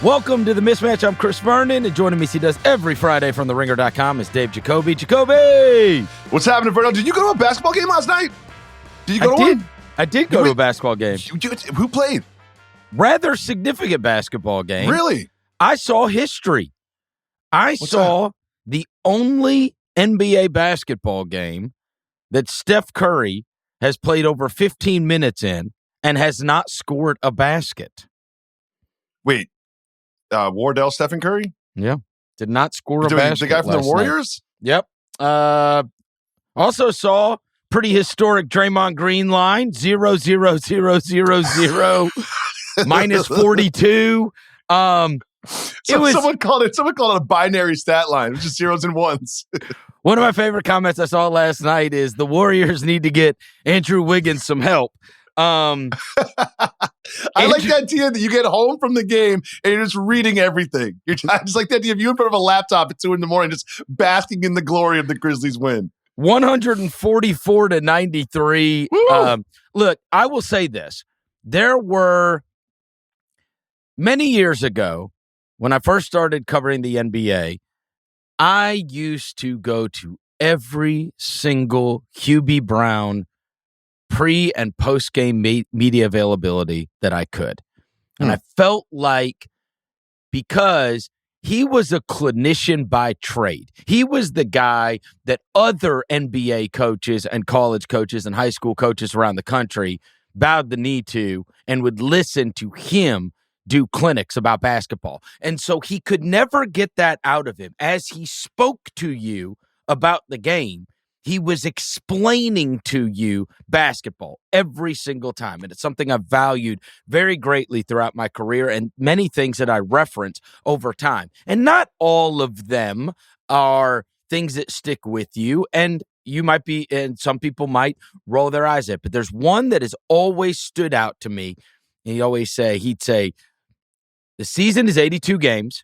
Welcome to the Mismatch. I'm Chris Vernon, and joining me, as he does every Friday from TheRinger.com, is Dave Jacoby. Jacoby! What's happening, Verno? Did you go to a basketball game last night? Did you go to one? I did go to a basketball game. Who played? Rather significant basketball game. Really? I saw history. I saw the only NBA basketball game that Steph Curry has played over 15 minutes in and has not scored a basket. Wait, Wardell Stephen Curry? Yeah. Did not score a basket. The guy from the Warriors? Night. Yep. Also saw pretty historic Draymond Green line, 0, 0, 0, 0, 0, minus 42. Someone called it a binary stat line, which is zeros and ones. One of my favorite comments I saw last night is the Warriors need to get Andrew Wiggins some help. I like the idea that you get home from the game and you're just reading everything. I just like the idea of you in front of a laptop at 2 a.m. just basking in the glory of the Grizzlies win. 144-93. Look, I will say this. There were many years ago, when I first started covering the NBA, I used to go to every single Hubie Brown pre- and post-game media availability that I could. And I felt like because he was a clinician by trade, he was the guy that other NBA coaches and college coaches and high school coaches around the country bowed the knee to and would listen to him do clinics about basketball. And so he could never get that out of him. As he spoke to you about the game, he was explaining to you basketball every single time. And it's something I've valued very greatly throughout my career and many things that I reference over time. And not all of them are things that stick with you. And you might be, and some people might roll their eyes at, but there's one that has always stood out to me. And he'd say, the season is 82 games.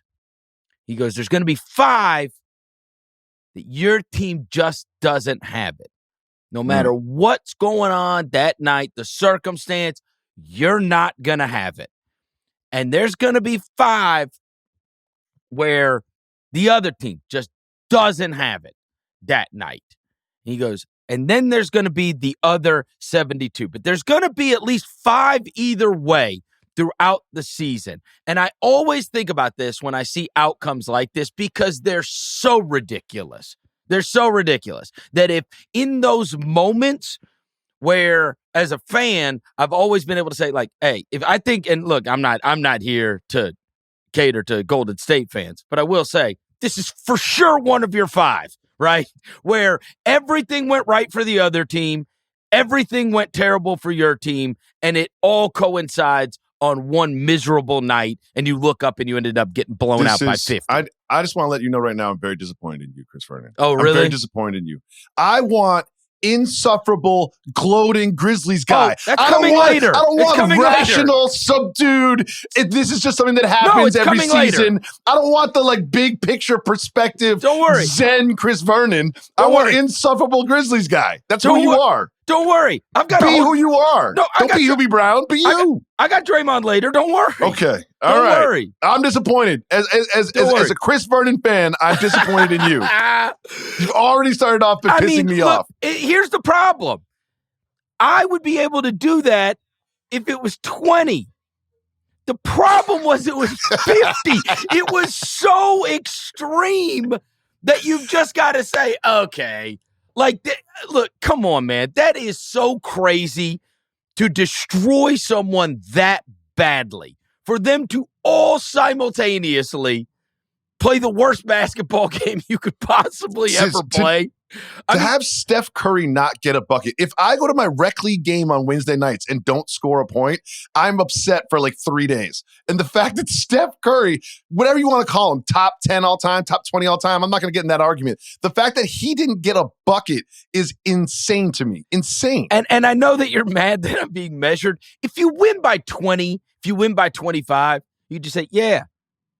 He goes, there's going to be 5 that your team just doesn't have it. No matter what's going on that night, the circumstance, you're not going to have it. And there's going to be 5 where the other team just doesn't have it that night. He goes, and then there's going to be the other 72. But there's going to be at least 5 either way throughout the season. And I always think about this when I see outcomes like this because they're so ridiculous. They're so ridiculous that if in those moments where as a fan, I've always been able to say like, hey, if I think, and look, I'm not here to cater to Golden State fans, but I will say this is for sure one of your 5, right? Where everything went right for the other team, everything went terrible for your team, and it all coincides on one miserable night, and you look up and you ended up getting blown out by 50. I just want to let you know right now I'm very disappointed in you, Chris Vernon. Oh, really? I'm very disappointed in you. I want insufferable, gloating Grizzlies guy. That's coming later. I don't want rational, subdued. This is just something that happens every season. Later. I don't want the big picture perspective. Don't worry. Zen Chris Vernon. I want insufferable Grizzlies guy. That's who you are. Don't worry. I've got be who you are. No, don't be Hubie Brown. Be you. I got Draymond later. Don't worry. Okay. All right. Don't worry. I'm disappointed. As a Chris Vernon fan, I'm disappointed in you. You've already started off by pissing me off. Here's the problem. I would be able to do that if it was 20. The problem was it was 50. It was so extreme that you've just got to say, okay. Look, come on, man. That is so crazy to destroy someone that badly. For them to all simultaneously play the worst basketball game you could possibly ever play. To have Steph Curry not get a bucket. If I go to my rec league game on Wednesday nights and don't score a point, I'm upset for 3 days. And the fact that Steph Curry, whatever you want to call him, top 10 all time, top 20 all time, I'm not going to get in that argument. The fact that he didn't get a bucket is insane to me. Insane. And I know that you're mad that I'm being measured. If you win by 20, if you win by 25, you just say, yeah,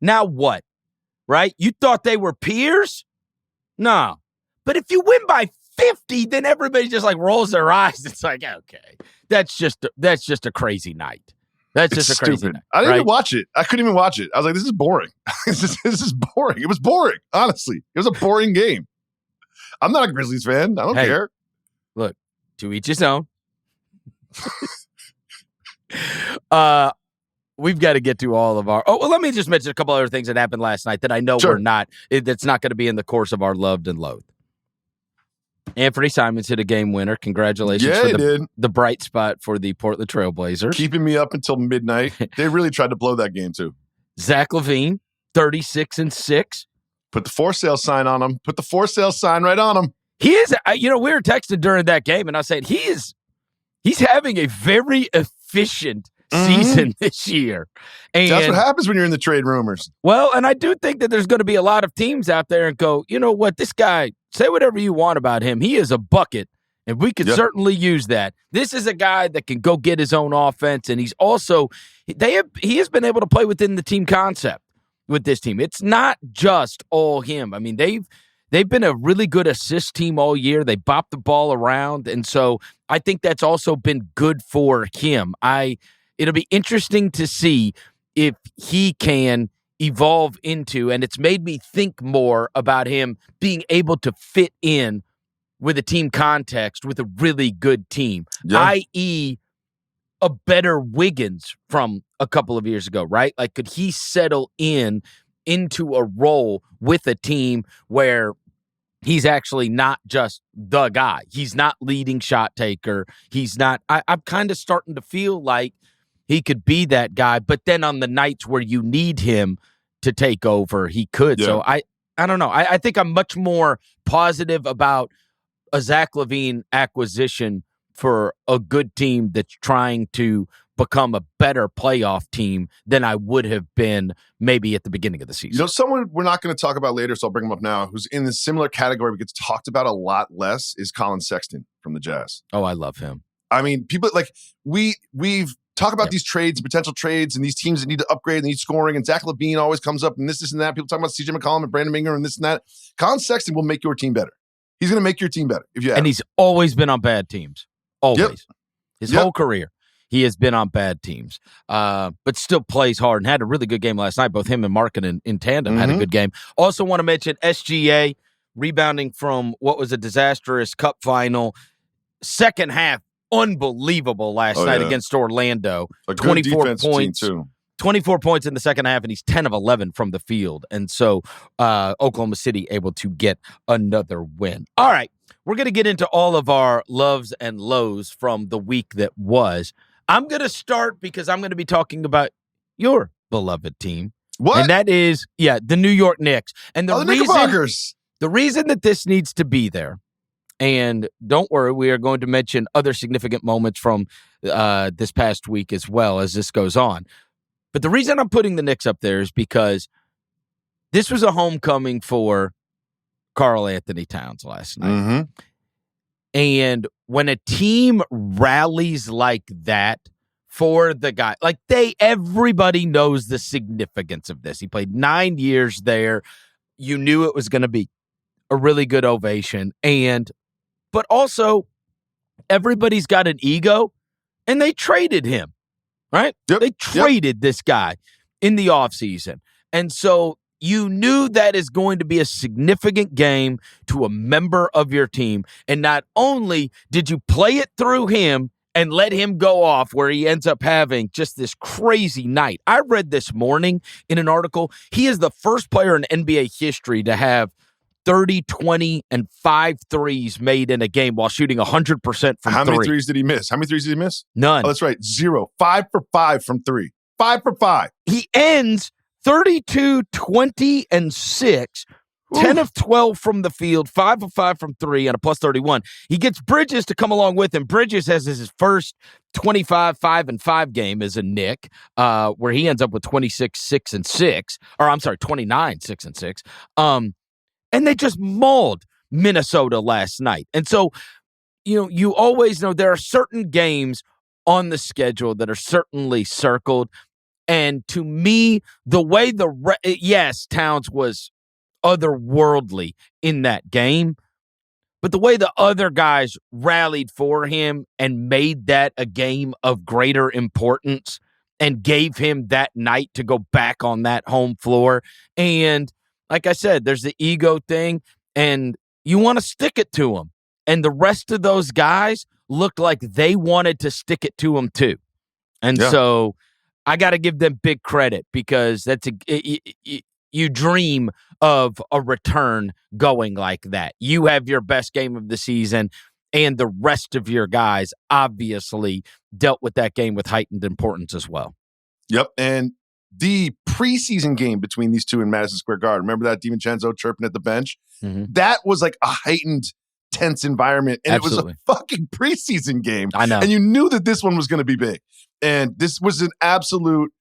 now what? Right? You thought they were peers? No. But if you win by 50, then everybody just rolls their eyes. It's like, okay, that's just a crazy night. That's just It's a crazy stupid. night, I didn't right? even watch it. I couldn't even watch it. I was like, this is boring. This is boring. It was boring, honestly. It was a boring game. I'm not a Grizzlies fan. I don't care. Look, to each his own. We've got to get to all of our... Oh, well, let me just mention a couple other things that happened last night that I know that's not going to be in the course of our Loved and Loathed. Anthony Simons hit a game winner. Congratulations for the bright spot for the Portland Trailblazers. Keeping me up until midnight. They really tried to blow that game, too. Zach LaVine, 36-6. Put the for sale sign on him. Put the for sale sign right on him. He is, we were texting during that game, and I said, he's having a very efficient season this year. And that's what happens when you're in the trade rumors. Well, and I do think that there's going to be a lot of teams out there and go, you know what, this guy, say whatever you want about him. He is a bucket, and we could certainly use that. This is a guy that can go get his own offense, and he's also he has been able to play within the team concept with this team. It's not just all him. I mean, they've been a really good assist team all year. They bop the ball around, and so I think that's also been good for him. It'll be interesting to see if he can evolve into, and it's made me think more about him being able to fit in with a team context with a really good team, i.e. a better Wiggins from a couple of years ago, right? Like, could he settle into a role with a team where he's actually not just the guy. He's not leading shot taker. He's not. I'm kind of starting to feel like he could be that guy, but then on the nights where you need him to take over, he could. Yeah. So I don't know. I think I'm much more positive about a Zach LaVine acquisition for a good team that's trying to become a better playoff team than I would have been maybe at the beginning of the season. Someone we're not going to talk about later, so I'll bring him up now, who's in this similar category but gets talked about a lot less, is Colin Sexton from the Jazz. Oh, I love him. I mean, people like we've talked about these trades, potential trades, and these teams that need to upgrade and need scoring, and Zach LaVine always comes up, and this and that. People talk about CJ McCollum and Brandon Ingram and this and that. Colin Sexton will make your team better. He's going to make your team better if you have. And he's always been on bad teams. Always. His whole career, he has been on bad teams, but still plays hard and had a really good game last night. Both him and Markkanen in tandem had a good game. Also want to mention SGA rebounding from what was a disastrous cup final. Second half, unbelievable last night against Orlando. 24 points. Too. 24 points in the second half, and he's 10 of 11 from the field. And so Oklahoma City able to get another win. All right, we're going to get into all of our loves and lows from the week that was. I'm going to start because I'm going to be talking about your beloved team. What? And that is, the New York Knicks. And the reason that this needs to be there, and don't worry, we are going to mention other significant moments from this past week as well as this goes on. But the reason I'm putting the Knicks up there is because this was a homecoming for Karl Anthony Towns last night. Mm-hmm. And when a team rallies like that for the guy, like everybody knows the significance of this. He played 9 years there. You knew it was going to be a really good ovation. But also, everybody's got an ego, and they traded him. Right? Yep. They traded this guy in the offseason. And so you knew that is going to be a significant game to a member of your team. And not only did you play it through him and let him go off where he ends up having just this crazy night. I read this morning in an article, he is the first player in NBA history to have 30, 20, and 5 threes made in a game while shooting 100% from How three. Many threes did he miss? How many threes did he miss? None. Oh, that's right. 0. 5 for 5 from 3. 5 for 5. He ends 32, 20, and 6. 10 of 12 from the field, 5 of 5 from 3, and a plus 31. He gets Bridges to come along with him. Bridges has his first 25, 5, and 5 game as a Knick, where he ends up with 26, 6, and 6. Or, I'm sorry, 29, 6, and 6. And they just mauled Minnesota last night. And so, you always know there are certain games on the schedule that are certainly circled. And to me, the way Towns was otherworldly in that game, but the way the other guys rallied for him and made that a game of greater importance and gave him that night to go back on that home floor. And like I said, there's the ego thing, and you want to stick it to him. And the rest of those guys looked like they wanted to stick it to him too. And so I got to give them big credit, because you dream of a return going like that. You have your best game of the season, and the rest of your guys obviously dealt with that game with heightened importance as well. Yep. And the preseason game between these two in Madison Square Garden, remember that DiVincenzo chirping at the bench? Mm-hmm. That was like a heightened, tense environment. And Absolutely. It was a fucking preseason game. I know. And you knew that this one was going to be big. And this was an absolute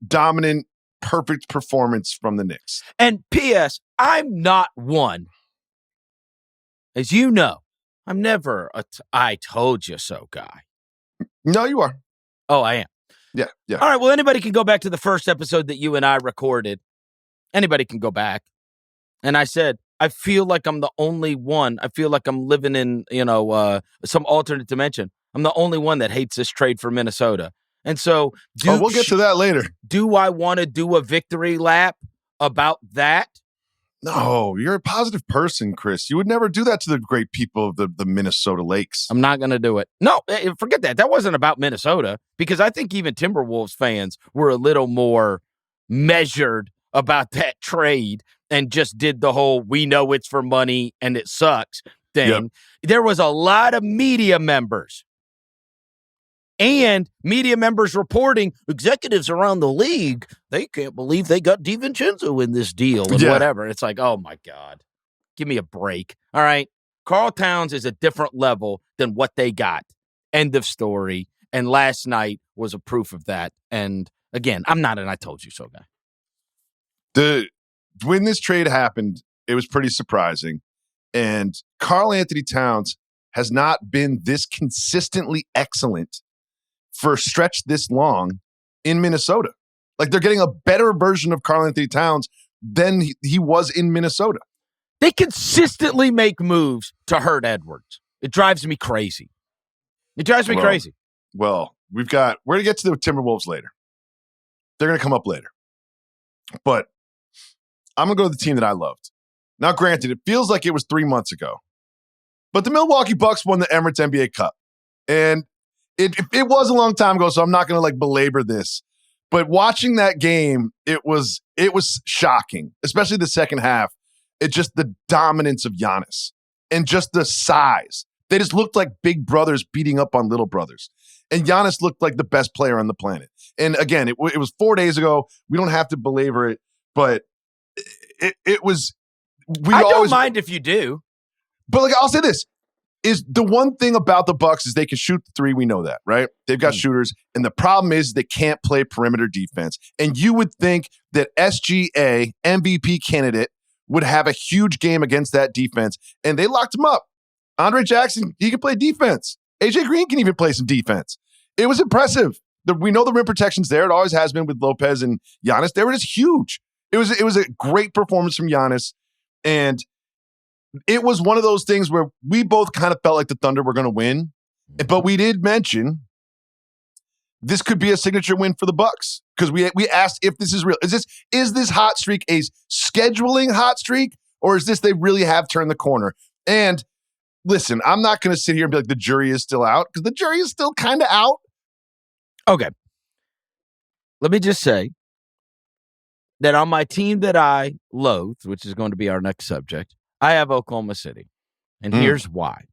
dominant, perfect performance from the Knicks. And P.S., I'm not one, as you know, I'm never a I told you so guy. No, you are. Oh, I am. Yeah. All right, well, anybody can go back to the first episode that you and I recorded. Anybody can go back. And I said, I feel like I'm the only one. I feel like I'm living in, some alternate dimension. I'm the only one that hates this trade for Minnesota. And so we'll get to that later. Do I want to do a victory lap about that? No, you're a positive person, Chris. You would never do that to the great people of the Minnesota Lakes. I'm not going to do it. No, forget that. That wasn't about Minnesota, because I think even Timberwolves fans were a little more measured about that trade and just did the whole "we know it's for money and it sucks" thing. Yep. There was a lot of media members reporting, executives around the league, they can't believe they got DiVincenzo in this deal and whatever. It's like, oh my God, give me a break. All right. Karl Towns is a different level than what they got. End of story. And last night was a proof of that. And again, I'm not an I told you so guy. When this trade happened, it was pretty surprising. And Karl Anthony Towns has not been this consistently excellent for a stretch this long in Minnesota. Like, they're getting a better version of Karl Anthony Towns than he was in Minnesota. They consistently make moves to hurt Edwards. It drives me crazy. Crazy. Well, we're going to get to the Timberwolves later. They're going to come up later. But I'm going to go to the team that I loved. Now, granted, it feels like it was 3 months ago, but the Milwaukee Bucks won the Emirates NBA Cup. And it was a long time ago, so I'm not going to belabor this. But watching that game, it was shocking, especially the second half. It's just the dominance of Giannis and just the size. They just looked like big brothers beating up on little brothers. And Giannis looked like the best player on the planet. And again, it was 4 days ago. We don't have to belabor it, but it was. I don't mind if you do. But I'll say this. Is the one thing about the Bucks is they can shoot the three. We know that, right? They've got shooters. And the problem is they can't play perimeter defense. And you would think that SGA, MVP candidate, would have a huge game against that defense. And they locked him up. Andre Jackson, he can play defense. AJ Green can even play some defense. It was impressive. We know the rim protection's there. It always has been with Lopez and Giannis. They were just huge. It was a great performance from Giannis. And it was one of those things where we both kind of felt like the Thunder were going to win, but we did mention this could be a signature win for the Bucks, because we asked if this is real. Is this hot streak a scheduling hot streak, or is this they really have turned the corner? And listen, I'm not going to sit here and be like the jury is still out, because the jury is still kind of out. Okay, let me just say that on my team that I loathe, which is going to be our next subject, I have Oklahoma City, and here's why.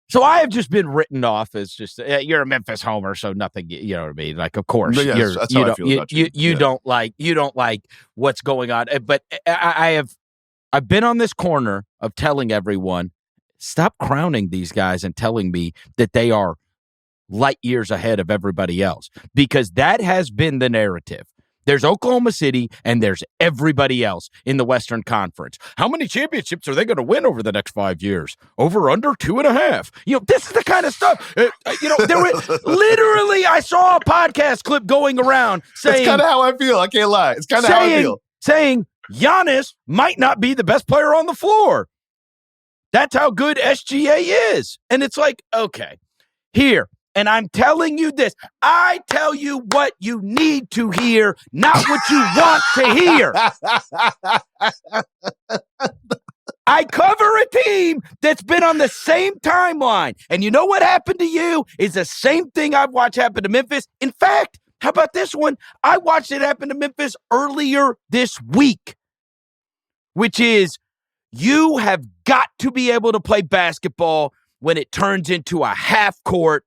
So I have just been written off as just you're a Memphis homer, so nothing. You know what I mean? Like, of course, yes, that's how I feel about you. You don't like what's going on. But I've been on this corner of telling everyone, stop crowning these guys and telling me that they are light years ahead of everybody else, because that has been the narrative. There's Oklahoma City, and there's everybody else in the Western Conference. How many championships are they going to win over the next 5 years? Over, under, 2.5. This is the kind of stuff. There were, literally, I saw a podcast clip going around saying. That's kind of how I feel. I can't lie. It's kind of how I feel. Saying Giannis might not be the best player on the floor. That's how good SGA is. And it's like, okay, here. And I'm telling you this. I tell you what you need to hear, not what you want to hear. I cover a team that's been on the same timeline. And you know what happened to you is the same thing I've watched happen to Memphis. In fact, how about this one? I watched it happen to Memphis earlier this week, which is you have got to be able to play basketball when it turns into a half-court,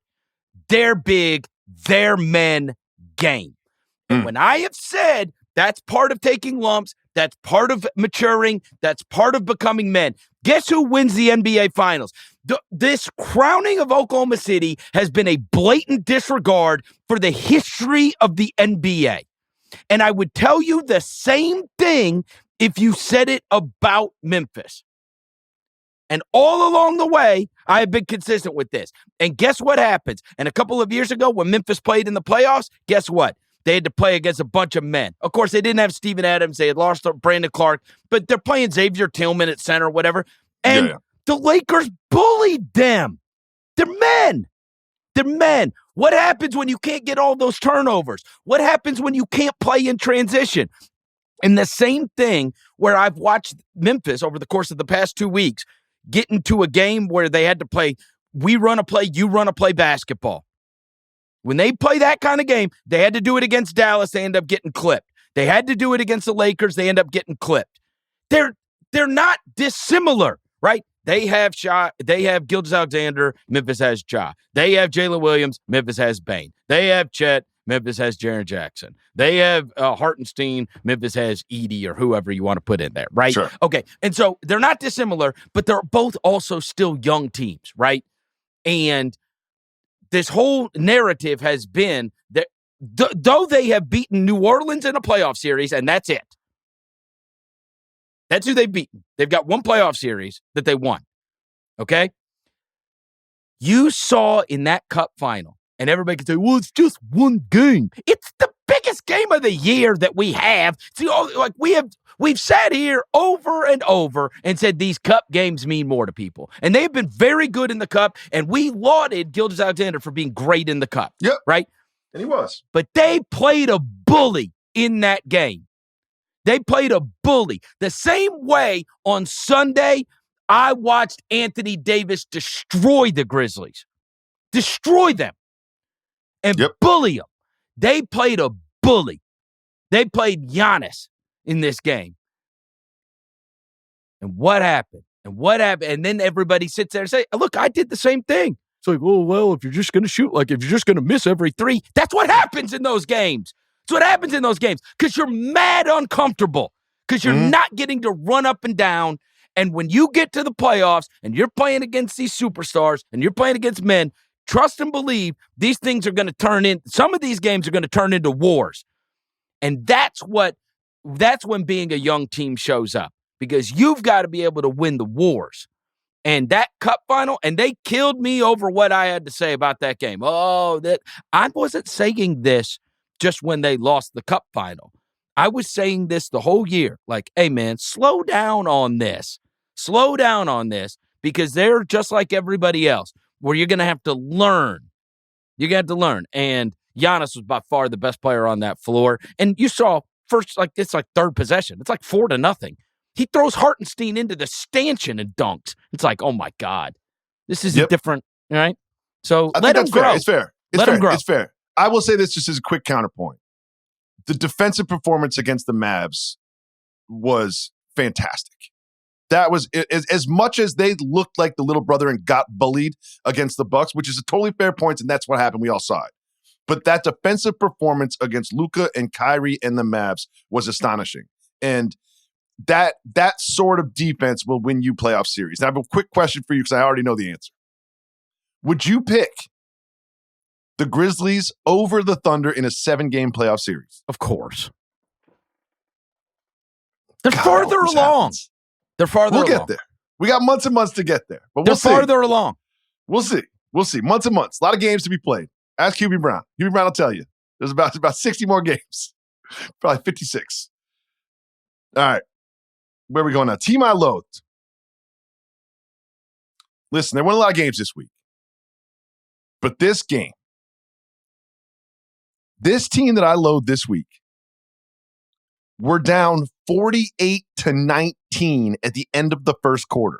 they're big, they're men game. And when I have said that's part of taking lumps, that's part of maturing, that's part of becoming men, guess who wins the NBA Finals? This crowning of Oklahoma City has been a blatant disregard for the history of the NBA. And I would tell you the same thing if you said it about Memphis. And all along the way, I have been consistent with this. And guess what happens? And a couple of years ago, when Memphis played in the playoffs, guess what? They had to play against a bunch of men. Of course, they didn't have Steven Adams. They had lost Brandon Clark. But they're playing Xavier Tillman at center, whatever. And the Lakers bullied them. They're men. They're men. What happens when you can't get all those turnovers? What happens when you can't play in transition? And the same thing where I've watched Memphis over the course of the past 2 weeks get into a game where they had to play, we run a play, you run a play basketball. When they play that kind of game, they had to do it against Dallas, they end up getting clipped. They had to do it against the Lakers, they end up getting clipped. They're not dissimilar, right? They have Gilgeous-Alexander, Memphis has Ja. They have Jalen Williams, Memphis has Bane. They have Chet, Memphis has Jaren Jackson. They have Hartenstein, Memphis has Edey or whoever you want to put in there, right? Sure. Okay, and so they're not dissimilar, but they're both also still young teams, right? And this whole narrative has been that though they have beaten New Orleans in a playoff series, and that's it. That's who they've beaten. They've got one playoff series that they won, okay? You saw in that cup final, and everybody can say, well, it's just one game. It's the biggest game of the year that we have. See, like we've sat here over and over and said these cup games mean more to people. And they've been very good in the cup, and we lauded Gilgeous-Alexander for being great in the cup. Yep. Right? And he was. But they played a bully in that game. They played a bully. The same way on Sunday, I watched Anthony Davis destroy the Grizzlies. Destroy them. And bully them. They played a bully. They played Giannis in this game. And what happened? And then everybody sits there and say, look, I did the same thing. It's like, oh, well, if you're just going to shoot, like if you're just going to miss every three, that's what happens in those games. That's what happens in those games because you're mad uncomfortable because you're not getting to run up and down. And when you get to the playoffs and you're playing against these superstars and you're playing against men, trust and believe these things are going to some of these games are going to turn into wars. And that's when being a young team shows up because you've got to be able to win the wars. And that cup final, and they killed me over what I had to say about that game. That I wasn't saying this just when they lost the cup final. I was saying this the whole year. Like, hey, man, slow down on this. Slow down on this because they're just like everybody else where you're going to have to learn. You're going to have to learn. And Giannis was by far the best player on that floor. And you saw first, like, it's like third possession. It's like 4-0. He throws Hartenstein into the stanchion and dunks. It's like, oh, my God. This is different, right? So let him grow. It's fair. It's fair. I will say this just as a quick counterpoint. The defensive performance against the Mavs was fantastic. That was as much as they looked like the little brother and got bullied against the Bucks, which is a totally fair point, and that's what happened. We all saw it. But that defensive performance against Luka and Kyrie and the Mavs was astonishing. And that sort of defense will win you playoff series. Now, I have a quick question for you because I already know the answer. Would you pick the Grizzlies over the Thunder in a 7-game playoff series? Of course. They're farther along. They're farther along. We'll get there. We got months and months to get there. But they're farther along. We'll see. Months and months. A lot of games to be played. Ask QB Brown. QB Brown will tell you. There's about 60 more games. Probably 56. All right. Where are we going now? Team I loathed. Listen, they won a lot of games this week. But this game, This team that I load this week, we're down 48-19 at the end of the first quarter.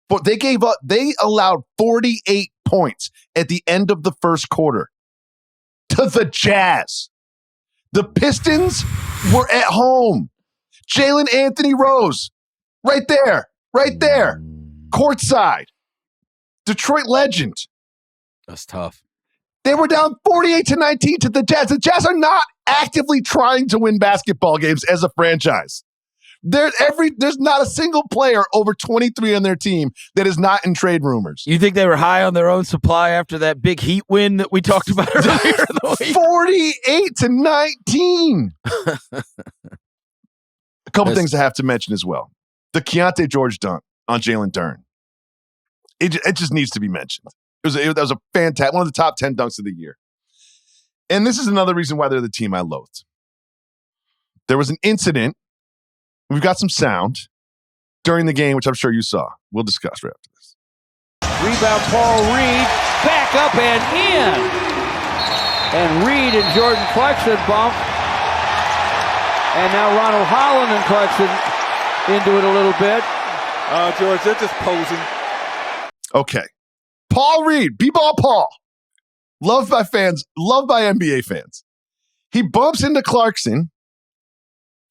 But they allowed 48 points at the end of the first quarter to the Jazz. The Pistons were at home. Jalen Anthony Rose, right there, courtside. Detroit legend. That's tough. They were down 48-19 to the Jazz. The Jazz are not actively trying to win basketball games as a franchise. There's not a single player over 23 on their team that is not in trade rumors. You think they were high on their own supply after that big Heat win that we talked about earlier in the week? 48-19. A couple things I have to mention as well. The Keontae George dunk on Jalen Duren. It just needs to be mentioned. That was a fantastic, one of the top 10 dunks of the year. And this is another reason why they're the team I loathed. There was an incident. We've got some sound during the game, which I'm sure you saw. We'll discuss right after this. Rebound, Paul Reed, back up and in. And Reed and Jordan Clarkson bump. And now Ronald Holland and Clarkson into it a little bit. George, they're just posing. Okay. Paul Reed, B-Ball Paul. Loved by fans, loved by NBA fans. He bumps into Clarkson.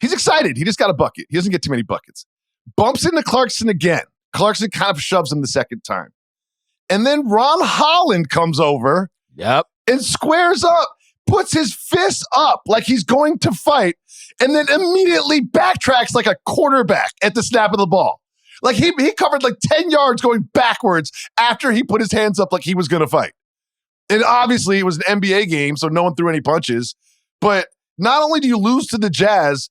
He's excited. He just got a bucket. He doesn't get too many buckets. Bumps into Clarkson again. Clarkson kind of shoves him the second time. And then Ron Holland comes over and squares up, puts his fist up like he's going to fight, and then immediately backtracks like a quarterback at the snap of the ball. Like he covered like 10 yards going backwards after he put his hands up like he was going to fight. And obviously it was an NBA game, so no one threw any punches. But not only do you lose to the Jazz,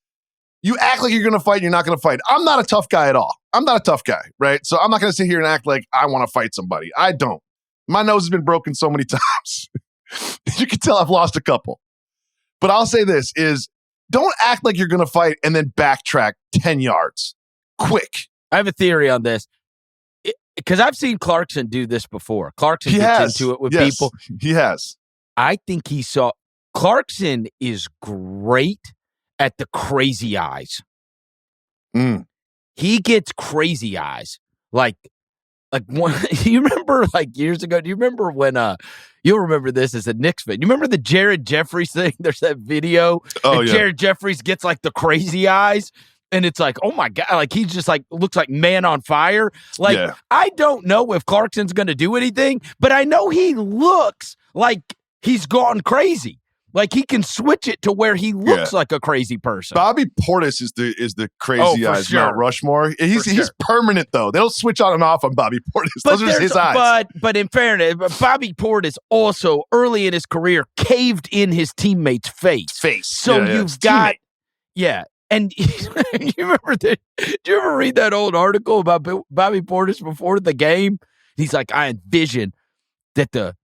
you act like you're going to fight and you're not going to fight. I'm not a tough guy at all. I'm not a tough guy, right? So I'm not going to sit here and act like I want to fight somebody. I don't. My nose has been broken so many times. You can tell I've lost a couple. But I'll say this is, don't act like you're going to fight and then backtrack 10 yards. Quick. I have a theory on this. Because I've seen Clarkson do this before. Clarkson gets into it with people. He has. I think he saw. Clarkson is great at the crazy eyes. He gets crazy eyes. Like one, you remember like years ago, do you remember when you'll remember this as a Knicks fan. You remember the Jared Jeffries thing? There's that video. Oh, yeah. Jared Jeffries gets like the crazy eyes. And it's like, oh my God, like he's just like, looks like man on fire. Like, yeah. I don't know if Clarkson's going to do anything, but I know he looks like he's gone crazy. Like he can switch it to where he looks like a crazy person. Bobby Portis is the crazy eyes Mount Rushmore. He's permanent though. They don't switch on and off on Bobby Portis. Those are his eyes. But in fairness, Bobby Portis also early in his career caved in his teammate's face. So you've got And you remember that? Did you ever read that old article about Bobby Portis before the game? He's like, I envision that the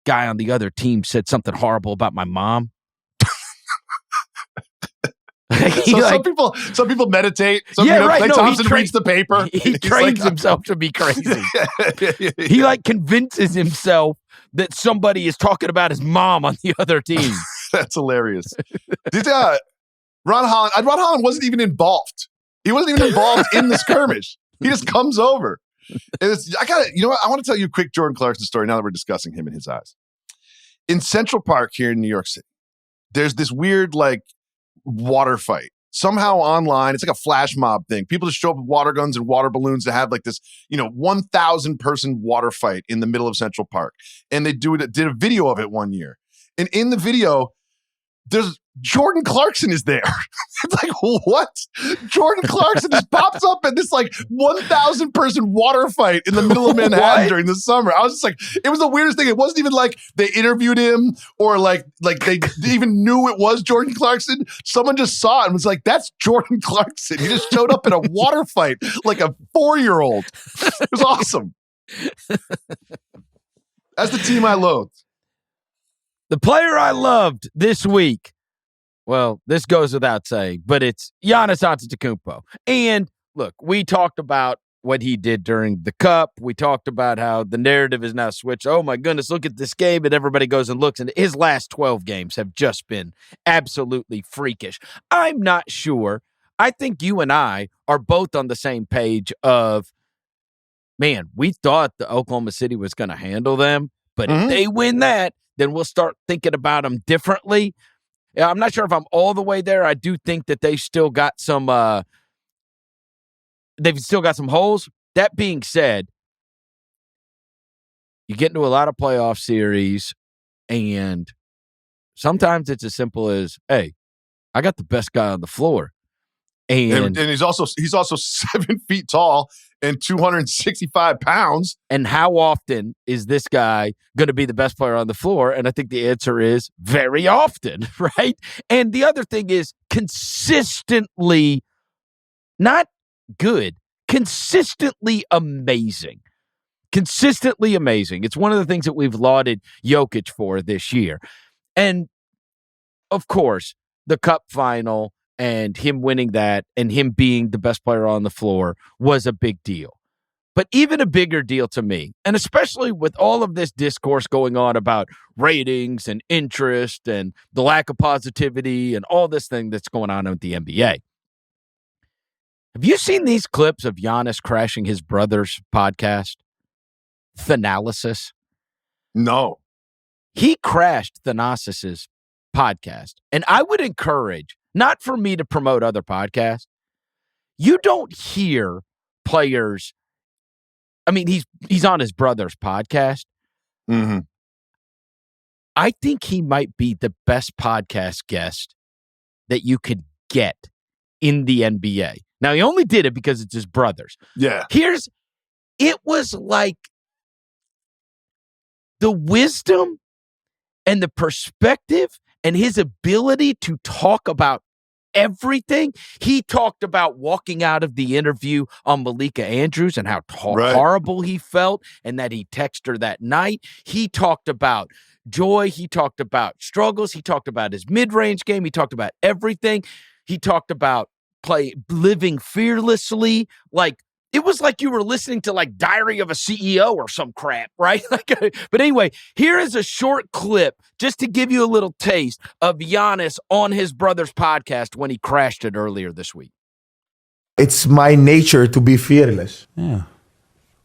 guy on the other team said something horrible about my mom. Some people meditate. Thompson reads the paper. He trains himself to be crazy. He like convinces himself that somebody is talking about his mom on the other team. That's hilarious. Ron Holland wasn't even involved. He wasn't even involved in the skirmish. He just comes over. I want to tell you a quick Jordan Clarkson story now that we're discussing him and his eyes. In Central Park here in New York City, there's this weird like water fight. Somehow online, it's like a flash mob thing. People just show up with water guns and water balloons to have like this, 1,000 person water fight in the middle of Central Park. And they did a video of it one year. And in the video, there's Jordan Clarkson is there. It's like, what? Jordan Clarkson just pops up at this like 1,000 person water fight in the middle of Manhattan during the summer. I was just like, it was the weirdest thing. It wasn't even like they interviewed him or like they even knew it was Jordan Clarkson. Someone just saw it and was like, that's Jordan Clarkson. He just showed up in a water fight like a 4-year-old. It was awesome. That's the team I loathed. The player I loved this week, well, this goes without saying, but it's Giannis Antetokounmpo. And look, we talked about what he did during the Cup. We talked about how the narrative is now switched. Oh, my goodness, look at this game. And everybody goes and looks. And his last 12 games have just been absolutely freakish. I'm not sure. I think you and I are both on the same page of, man, we thought the Oklahoma City was going to handle them. But if they win that, then we'll start thinking about them differently. I'm not sure if I'm all the way there. I do think that they've still got some holes. That being said, you get into a lot of playoff series, and sometimes it's as simple as, hey, I got the best guy on the floor. And he's also 7 feet tall and 265 pounds. And how often is this guy going to be the best player on the floor? And I think the answer is very often, right? And the other thing is consistently not good, consistently amazing. Consistently amazing. It's one of the things that we've lauded Jokic for this year. And, of course, the Cup final and him winning that and him being the best player on the floor was a big deal. But even a bigger deal to me, and especially with all of this discourse going on about ratings and interest and the lack of positivity and all this thing that's going on with the NBA. Have you seen these clips of Giannis crashing his brother's podcast, Thanalysis? No. He crashed Thanasis' podcast. And I would encourage, not for me to promote other podcasts, you don't hear players. I mean, he's on his brother's podcast. Mm-hmm. I think he might be the best podcast guest that you could get in the NBA. Now, he only did it because it's his brother's. Yeah. It was like the wisdom and the perspective and his ability to talk about everything. He talked about walking out of the interview on Malika Andrews and how horrible he felt and that he texted her that night. He talked about joy. He talked about struggles. He talked about his mid-range game. He talked about everything. He talked about living fearlessly. Like, it was like you were listening to like Diary of a CEO or some crap, right? But anyway, here is a short clip just to give you a little taste of Giannis on his brother's podcast when he crashed it earlier this week. It's my nature to be fearless. Yeah.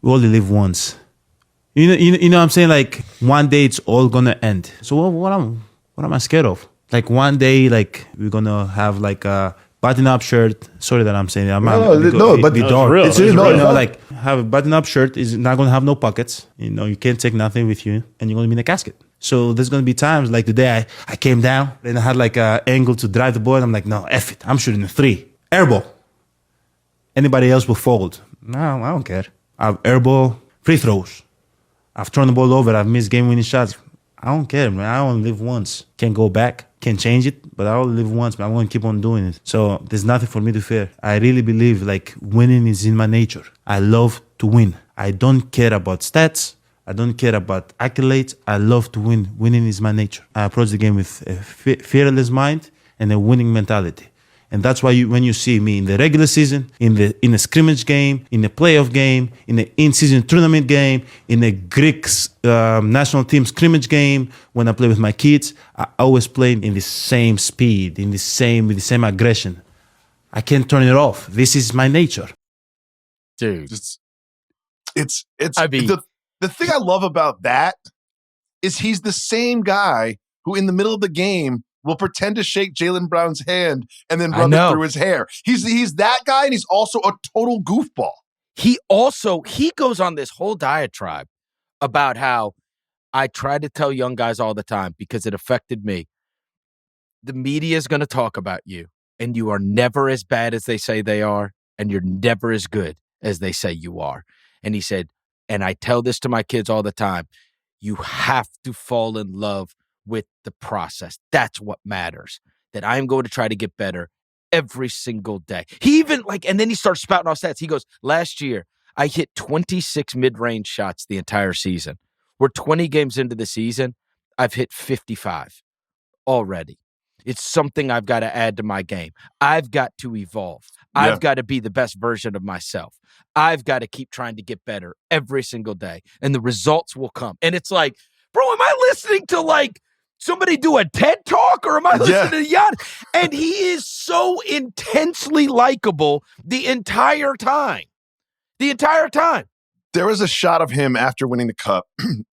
We only live once. You know what I'm saying? Like, one day it's all gonna end. So what am I scared of? Like, one day, like, we're gonna have like a button-up shirt. Sorry that I'm saying that. But be dark. real. It's real. You know, like, have a button-up shirt is not gonna have no pockets. You know, you can't take nothing with you, and you're gonna be in a casket. So there's gonna be times like today I came down and I had like an angle to drive the ball, and I'm like, no, F it, I'm shooting a 3. Airball. Anybody else will fold. No, I don't care. I've airball, free throws. I've thrown the ball over. I've missed game-winning shots. I don't care, man. I only live once. Can't go back. Can't change it, but I only live once, but I'm going to keep on doing it. So there's nothing for me to fear. I really believe like winning is in my nature. I love to win. I don't care about stats. I don't care about accolades. I love to win. Winning is my nature. I approach the game with a fearless mind and a winning mentality. And that's why when you see me in the regular season, in a scrimmage game, in a playoff game, in the in-season tournament game, in a Greek national team scrimmage game, when I play with my kids, I always play in the same speed, with the same aggression. I can't turn it off. This is my nature. Dude. It's the thing I love about that is he's the same guy who in the middle of the game will pretend to shake Jaylen Brown's hand and then rub it through his hair. He's that guy, and he's also a total goofball. He goes on this whole diatribe about how I try to tell young guys all the time because it affected me. The media is going to talk about you, and you are never as bad as they say they are, and you're never as good as they say you are. And he said, and I tell this to my kids all the time, you have to fall in love with the process. That's what matters. That I'm going to try to get better every single day. He even and then he starts spouting off stats. He goes, last year, I hit 26 mid-range shots the entire season. We're 20 games into the season. I've hit 55 already. It's something I've got to add to my game. I've got to evolve. I've got to be the best version of myself. I've got to keep trying to get better every single day, and the results will come. And it's like, bro, am I listening to like somebody do a TED talk, or am I listening to Giannis? And he is so intensely likable the entire time. The entire time. There was a shot of him after winning the cup,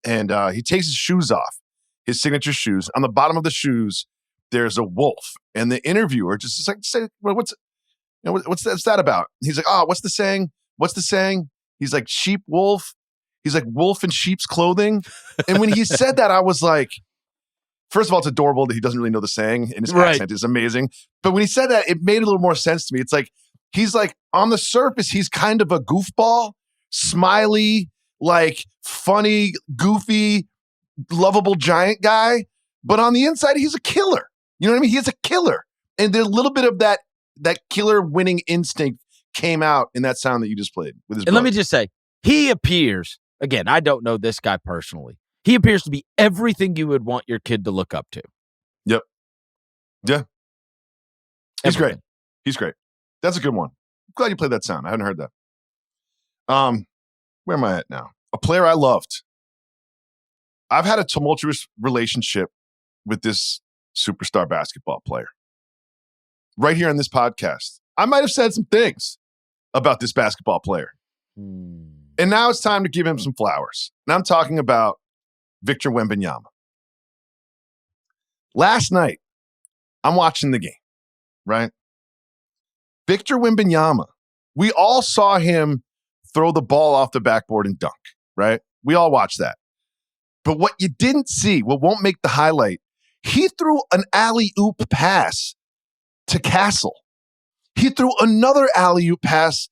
and he takes his shoes off, his signature shoes. On the bottom of the shoes, there's a wolf, and the interviewer just is like, "Say, well, what's that about?" He's like, "Oh, what's the saying? What's the saying?" He's like, "Sheep, wolf." He's like, "Wolf in sheep's clothing." And when he said that, I was like, first of all, it's adorable that he doesn't really know the saying, and his accent is amazing. But when he said that, it made a little more sense to me. It's like, he's like, on the surface, he's kind of a goofball, smiley, like funny, goofy, lovable giant guy. But on the inside, he's a killer. You know what I mean? He's a killer. And there's a little bit of that killer winning instinct came out in that sound that you just played with his brother. Let me just say, he appears, again, I don't know this guy personally. He appears to be everything you would want your kid to look up to. Yep. Yeah. He's Everything. great. He's great. That's a good one. I'm glad you played that sound. I haven't heard that. Where am I at now? A player I loved. I've had a tumultuous relationship with this superstar basketball player. Right here on this podcast. I might have said some things about this basketball player. And now it's time to give him some flowers. And I'm talking about Victor Wembanyama. Last night, I'm watching the game, right? Victor Wembanyama, we all saw him throw the ball off the backboard and dunk, right? We all watched that. But what you didn't see, what won't make the highlight, he threw an alley-oop pass to Castle. He threw another alley-oop pass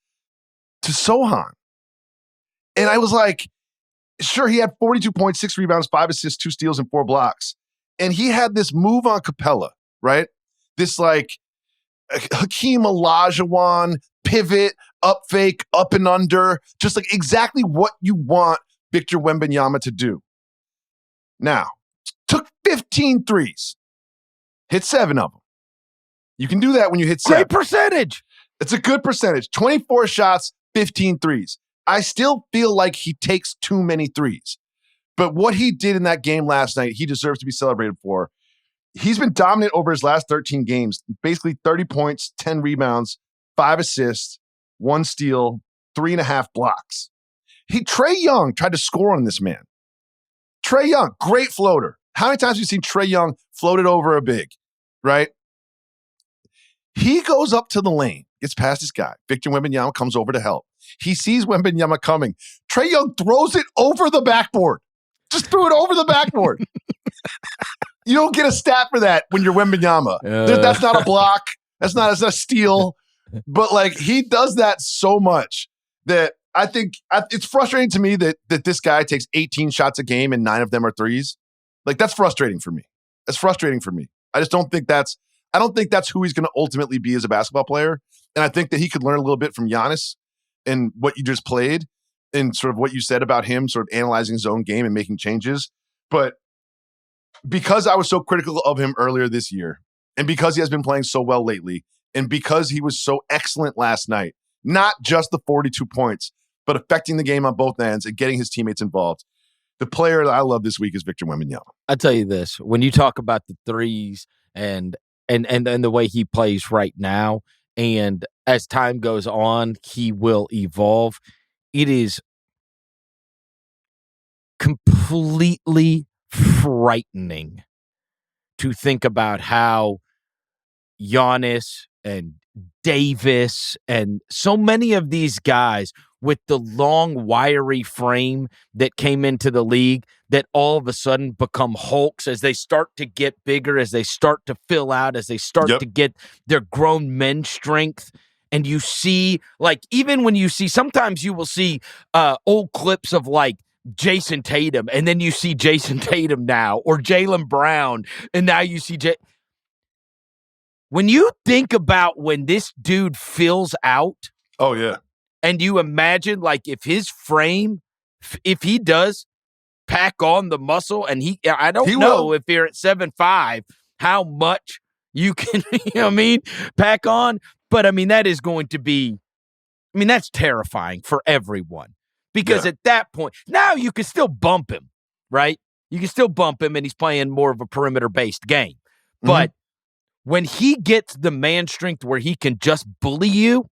to Sohan. And I was like, sure, he had 42 points, 6 rebounds, 5 assists, 2 steals, and 4 blocks. And he had this move on Capella, right? This like Hakeem Olajuwon pivot, up fake, up and under, just like exactly what you want Victor Wembanyama to do. Now, took 15 threes, hit 7 of them. You can do that when you hit 7. Great percentage. It's a good percentage. 24 shots, 15 threes. I still feel like he takes too many threes. But what he did in that game last night, he deserves to be celebrated for. He's been dominant over his last 13 games. Basically 30 points, 10 rebounds, 5 assists, 1 steal, 3.5 blocks. Trae Young tried to score on this man. Trae Young, great floater. How many times have you seen Trae Young floated over a big, right? He goes up to the lane, gets past this guy. Victor Wembanyama comes over to help. He sees Wembanyama coming. Trae Young throws it over the backboard. Just threw it over the backboard. You don't get a stat for that when you're Wembanyama. That's not a block. That's not a steal. But like he does that so much that I think it's frustrating to me that this guy takes 18 shots a game and 9 of them are threes. Like that's frustrating for me. That's frustrating for me. I just don't think that's who he's going to ultimately be as a basketball player. And I think that he could learn a little bit from Giannis and what you just played and sort of what you said about him sort of analyzing his own game and making changes. But because I was so critical of him earlier this year and because he has been playing so well lately and because he was so excellent last night, not just the 42 points, but affecting the game on both ends and getting his teammates involved, the player that I love this week is Victor Wembanyama. I'll tell you this. When you talk about the threes and the way he plays right now, and as time goes on, he will evolve. It is completely frightening to think about how Giannis and Davis and so many of these guys with the long, wiry frame that came into the league that all of a sudden become hulks as they start to get bigger, as they start to fill out, as they start to get their grown men strength. And you see, like, even when you see, sometimes you will see old clips of like Jason Tatum, and then you see Jason Tatum now, or Jaylen Brown, and now you see when you think about when this dude fills out. Oh, yeah. And you imagine, like, if his frame, if he does pack on the muscle, and I don't know if you're at 7'5", how much you can, you know what I mean, pack on. But, I mean, that is going to be – I mean, that's terrifying for everyone because at that point – now you can still bump him, right? You can still bump him, and he's playing more of a perimeter-based game. But when he gets the man strength where he can just bully you,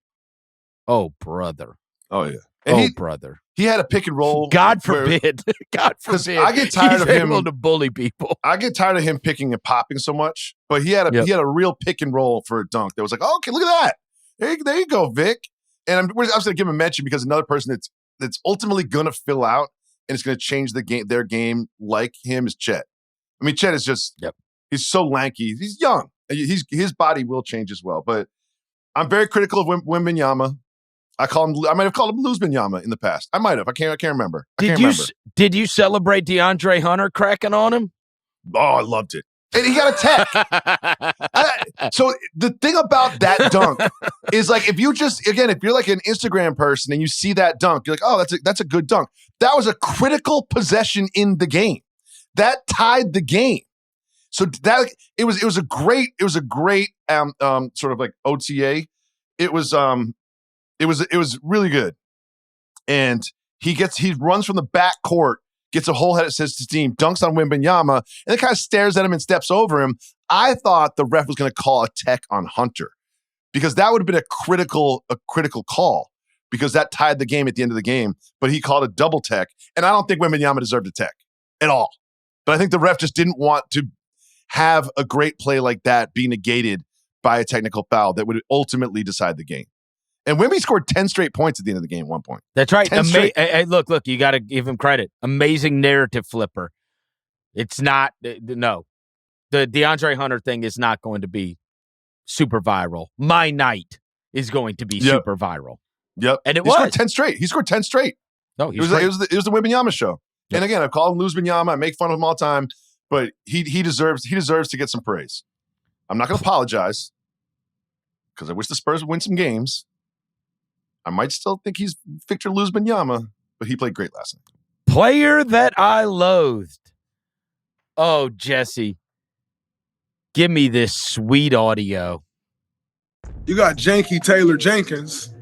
oh, brother. Oh, yeah. And brother. He had a pick and roll. God forbid. God forbid. I get tired he's of him able to bully people. I get tired of him picking and popping so much. But he had a real pick and roll for a dunk that was like, oh, okay, look at that. There you go, Vic. And I'm just going to give him a mention because another person that's ultimately going to fill out and it's going to change their game like him is Chet. I mean, Chet is just he's so lanky. He's young. His body will change as well. But I'm very critical of Wembanyama. I might have called him Luzbanyama in the past. I might have. I can't remember. Did you celebrate DeAndre Hunter cracking on him? Oh, I loved it. And he got a tech. So the thing about that dunk is like if you're like an Instagram person and you see that dunk, you're like, oh, that's a good dunk. That was a critical possession in the game. That tied the game. So that it was a great sort of like OTA. It was really good. And he runs from the back court, gets a whole head of his team, dunks on Wembanyama, and then kind of stares at him and steps over him. I thought the ref was going to call a tech on Hunter because that would have been a critical call because that tied the game at the end of the game. But he called a double tech, and I don't think Wembanyama deserved a tech at all. But I think the ref just didn't want to have a great play like that be negated by a technical foul that would ultimately decide the game. And Wemby scored 10 straight points at the end of the game at one point. That's right. Hey, look, you got to give him credit. Amazing narrative flipper. It's not, no. The DeAndre Hunter thing is not going to be super viral. My night is going to be super viral. Yep. And he scored 10 straight. He scored 10 straight. No, it was the Wembanyama show. Yep. And again, I call him Luzbanyama. I make fun of him all the time, but he deserves to get some praise. I'm not going to apologize because I wish the Spurs would win some games. I might still think he's Victor Luzbanyama, but he played great last night. Player that I loathed. Oh, Jesse. Give me this sweet audio. You got Janky Taylor Jenkins.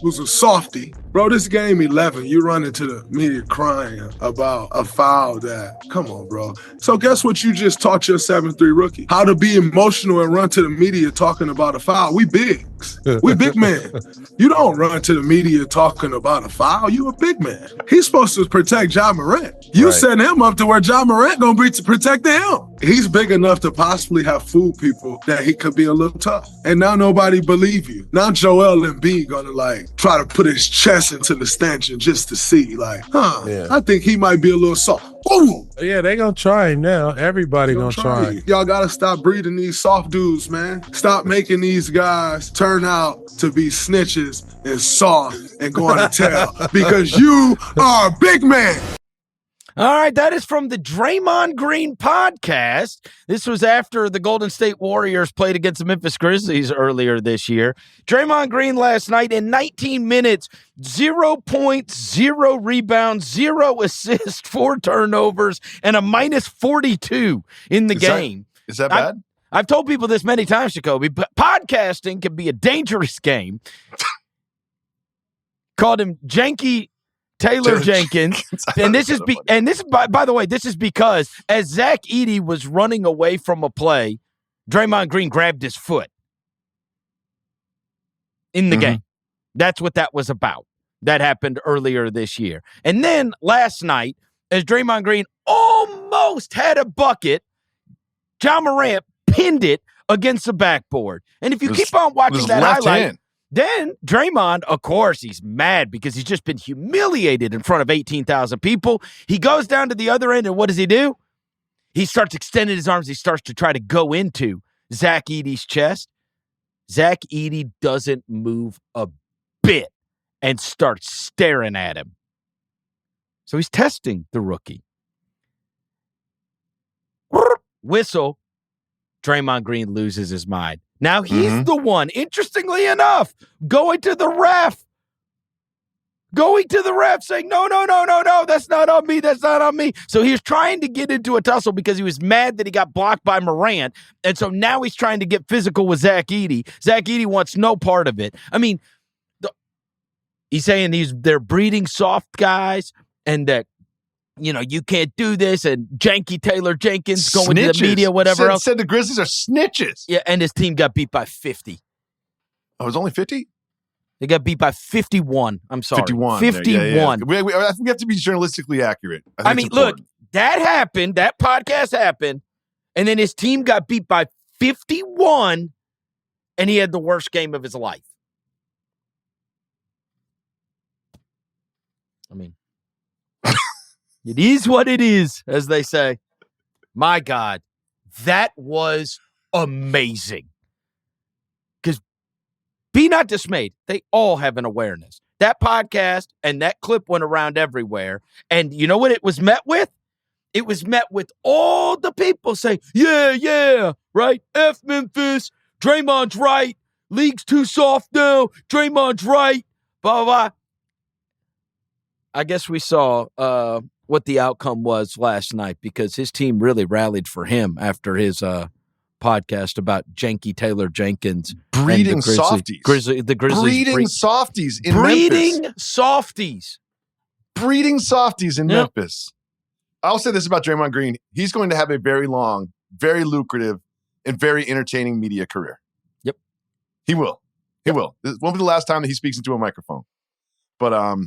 Who's a softie. Bro, this game 11, you run into the media crying about a foul that, come on, bro. So guess what you just taught your 7'3" rookie? How to be emotional and run to the media talking about a foul. We bigs. We big men. You don't run to the media talking about a foul. You a big man. He's supposed to protect Ja Morant. You set him up to where Ja Morant gonna be to protect him. He's big enough to possibly have fooled people that he could be a little tough. And now nobody believe you. Now Joel Embiid gonna try to put his chest into the stanchion just to see I think he might be a little soft. Ooh. Yeah, they gonna try him now. Everybody gonna try him. Y'all gotta stop breeding these soft dudes, man. Stop making these guys turn out to be snitches and soft and going to tell because you are a big man. All right, that is from the Draymond Green podcast. This was after the Golden State Warriors played against the Memphis Grizzlies earlier this year. Draymond Green last night in 19 minutes, 0 points, 0 rebounds, 0 assists, 4 turnovers, and a minus 42 in the game. Is that bad? I've told people this many times, Jacoby, but podcasting can be a dangerous game. Called him Janky Taylor Jenkins, and this is by the way, this is because as Zach Edey was running away from a play, Draymond Green grabbed his foot in the game. That's what that was about. That happened earlier this year. And then last night, as Draymond Green almost had a bucket, Ja Morant pinned it against the backboard. And if you keep on watching that highlight, then Draymond, of course, he's mad because he's just been humiliated in front of 18,000 people. He goes down to the other end, and what does he do? He starts extending his arms. He starts to try to go into Zach Edey's chest. Zach Edey doesn't move a bit and starts staring at him. So he's testing the rookie. Whistle. Draymond Green loses his mind. Now he's the one, interestingly enough, going to the ref, going to the ref saying, no, that's not on me, that's not on me. So he was trying to get into a tussle because he was mad that he got blocked by Morant, and so now he's trying to get physical with Zach Edey. Zach Edey wants no part of it. I mean, he's saying they're breeding soft guys, and that, you can't do this, and Janky Taylor Jenkins going to the media, whatever else. Said the Grizzlies are snitches. Yeah, and his team got beat by 50. Oh, it was only 50? They got beat by 51. I'm sorry. 51. 51. Yeah. We have to be journalistically accurate. I mean, look, that happened. That podcast happened, and then his team got beat by 51, and he had the worst game of his life. I mean, it is what it is, as they say. My God, that was amazing. Because be not dismayed. They all have an awareness. That podcast and that clip went around everywhere. And you know what it was met with? It was met with all the people saying, yeah, right? F Memphis. Draymond's right. League's too soft now. Draymond's right. Blah, blah, blah. I guess we saw what the outcome was last night, because his team really rallied for him after his podcast about Janky Taylor Jenkins breeding softies. The Grizzlies breeding softies in breeding Memphis. softies. Breeding softies in Memphis. I'll say this about Draymond Green. He's going to have a very long, very lucrative, and very entertaining media career. Yep. He will. He will. This won't be the last time that he speaks into a microphone. But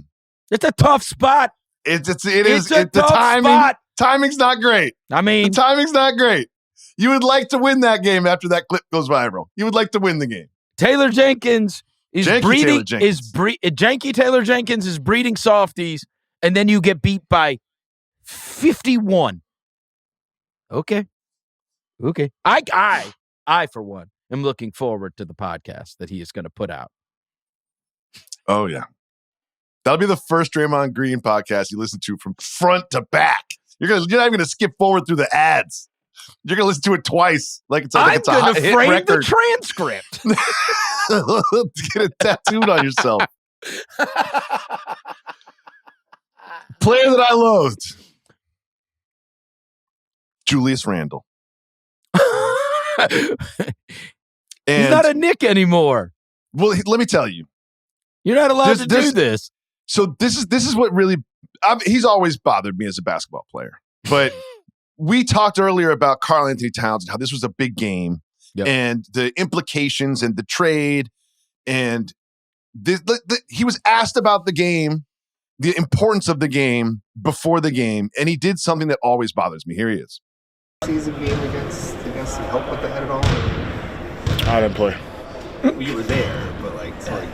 it's a tough spot. It is. The timing. Spot. Timing's not great. I mean, the timing's not great. You would like to win that game after that clip goes viral. You would like to win the game. Taylor Jenkins is breeding. Janky Taylor Jenkins is breeding softies, and then you get beat by 51. Okay. I for one am looking forward to the podcast that he is going to put out. Oh yeah. That'll be the first Draymond Green podcast you listen to from front to back. You're not even going to skip forward through the ads. You're going to listen to it twice. It's a hit record. I'm going to frame the transcript. Get it tattooed on yourself. Player that I loathed. Julius Randle. He's not a Knick anymore. Well, let me tell you. You're not allowed to do this. So this is what really he's always bothered me as a basketball player. But we talked earlier about Karl Anthony Towns and how this was a big game and the implications and the trade. And he was asked about the game, the importance of the game before the game, and he did something that always bothers me. Here he is. Season game against help with that at all? I didn't play. Well, you were there, but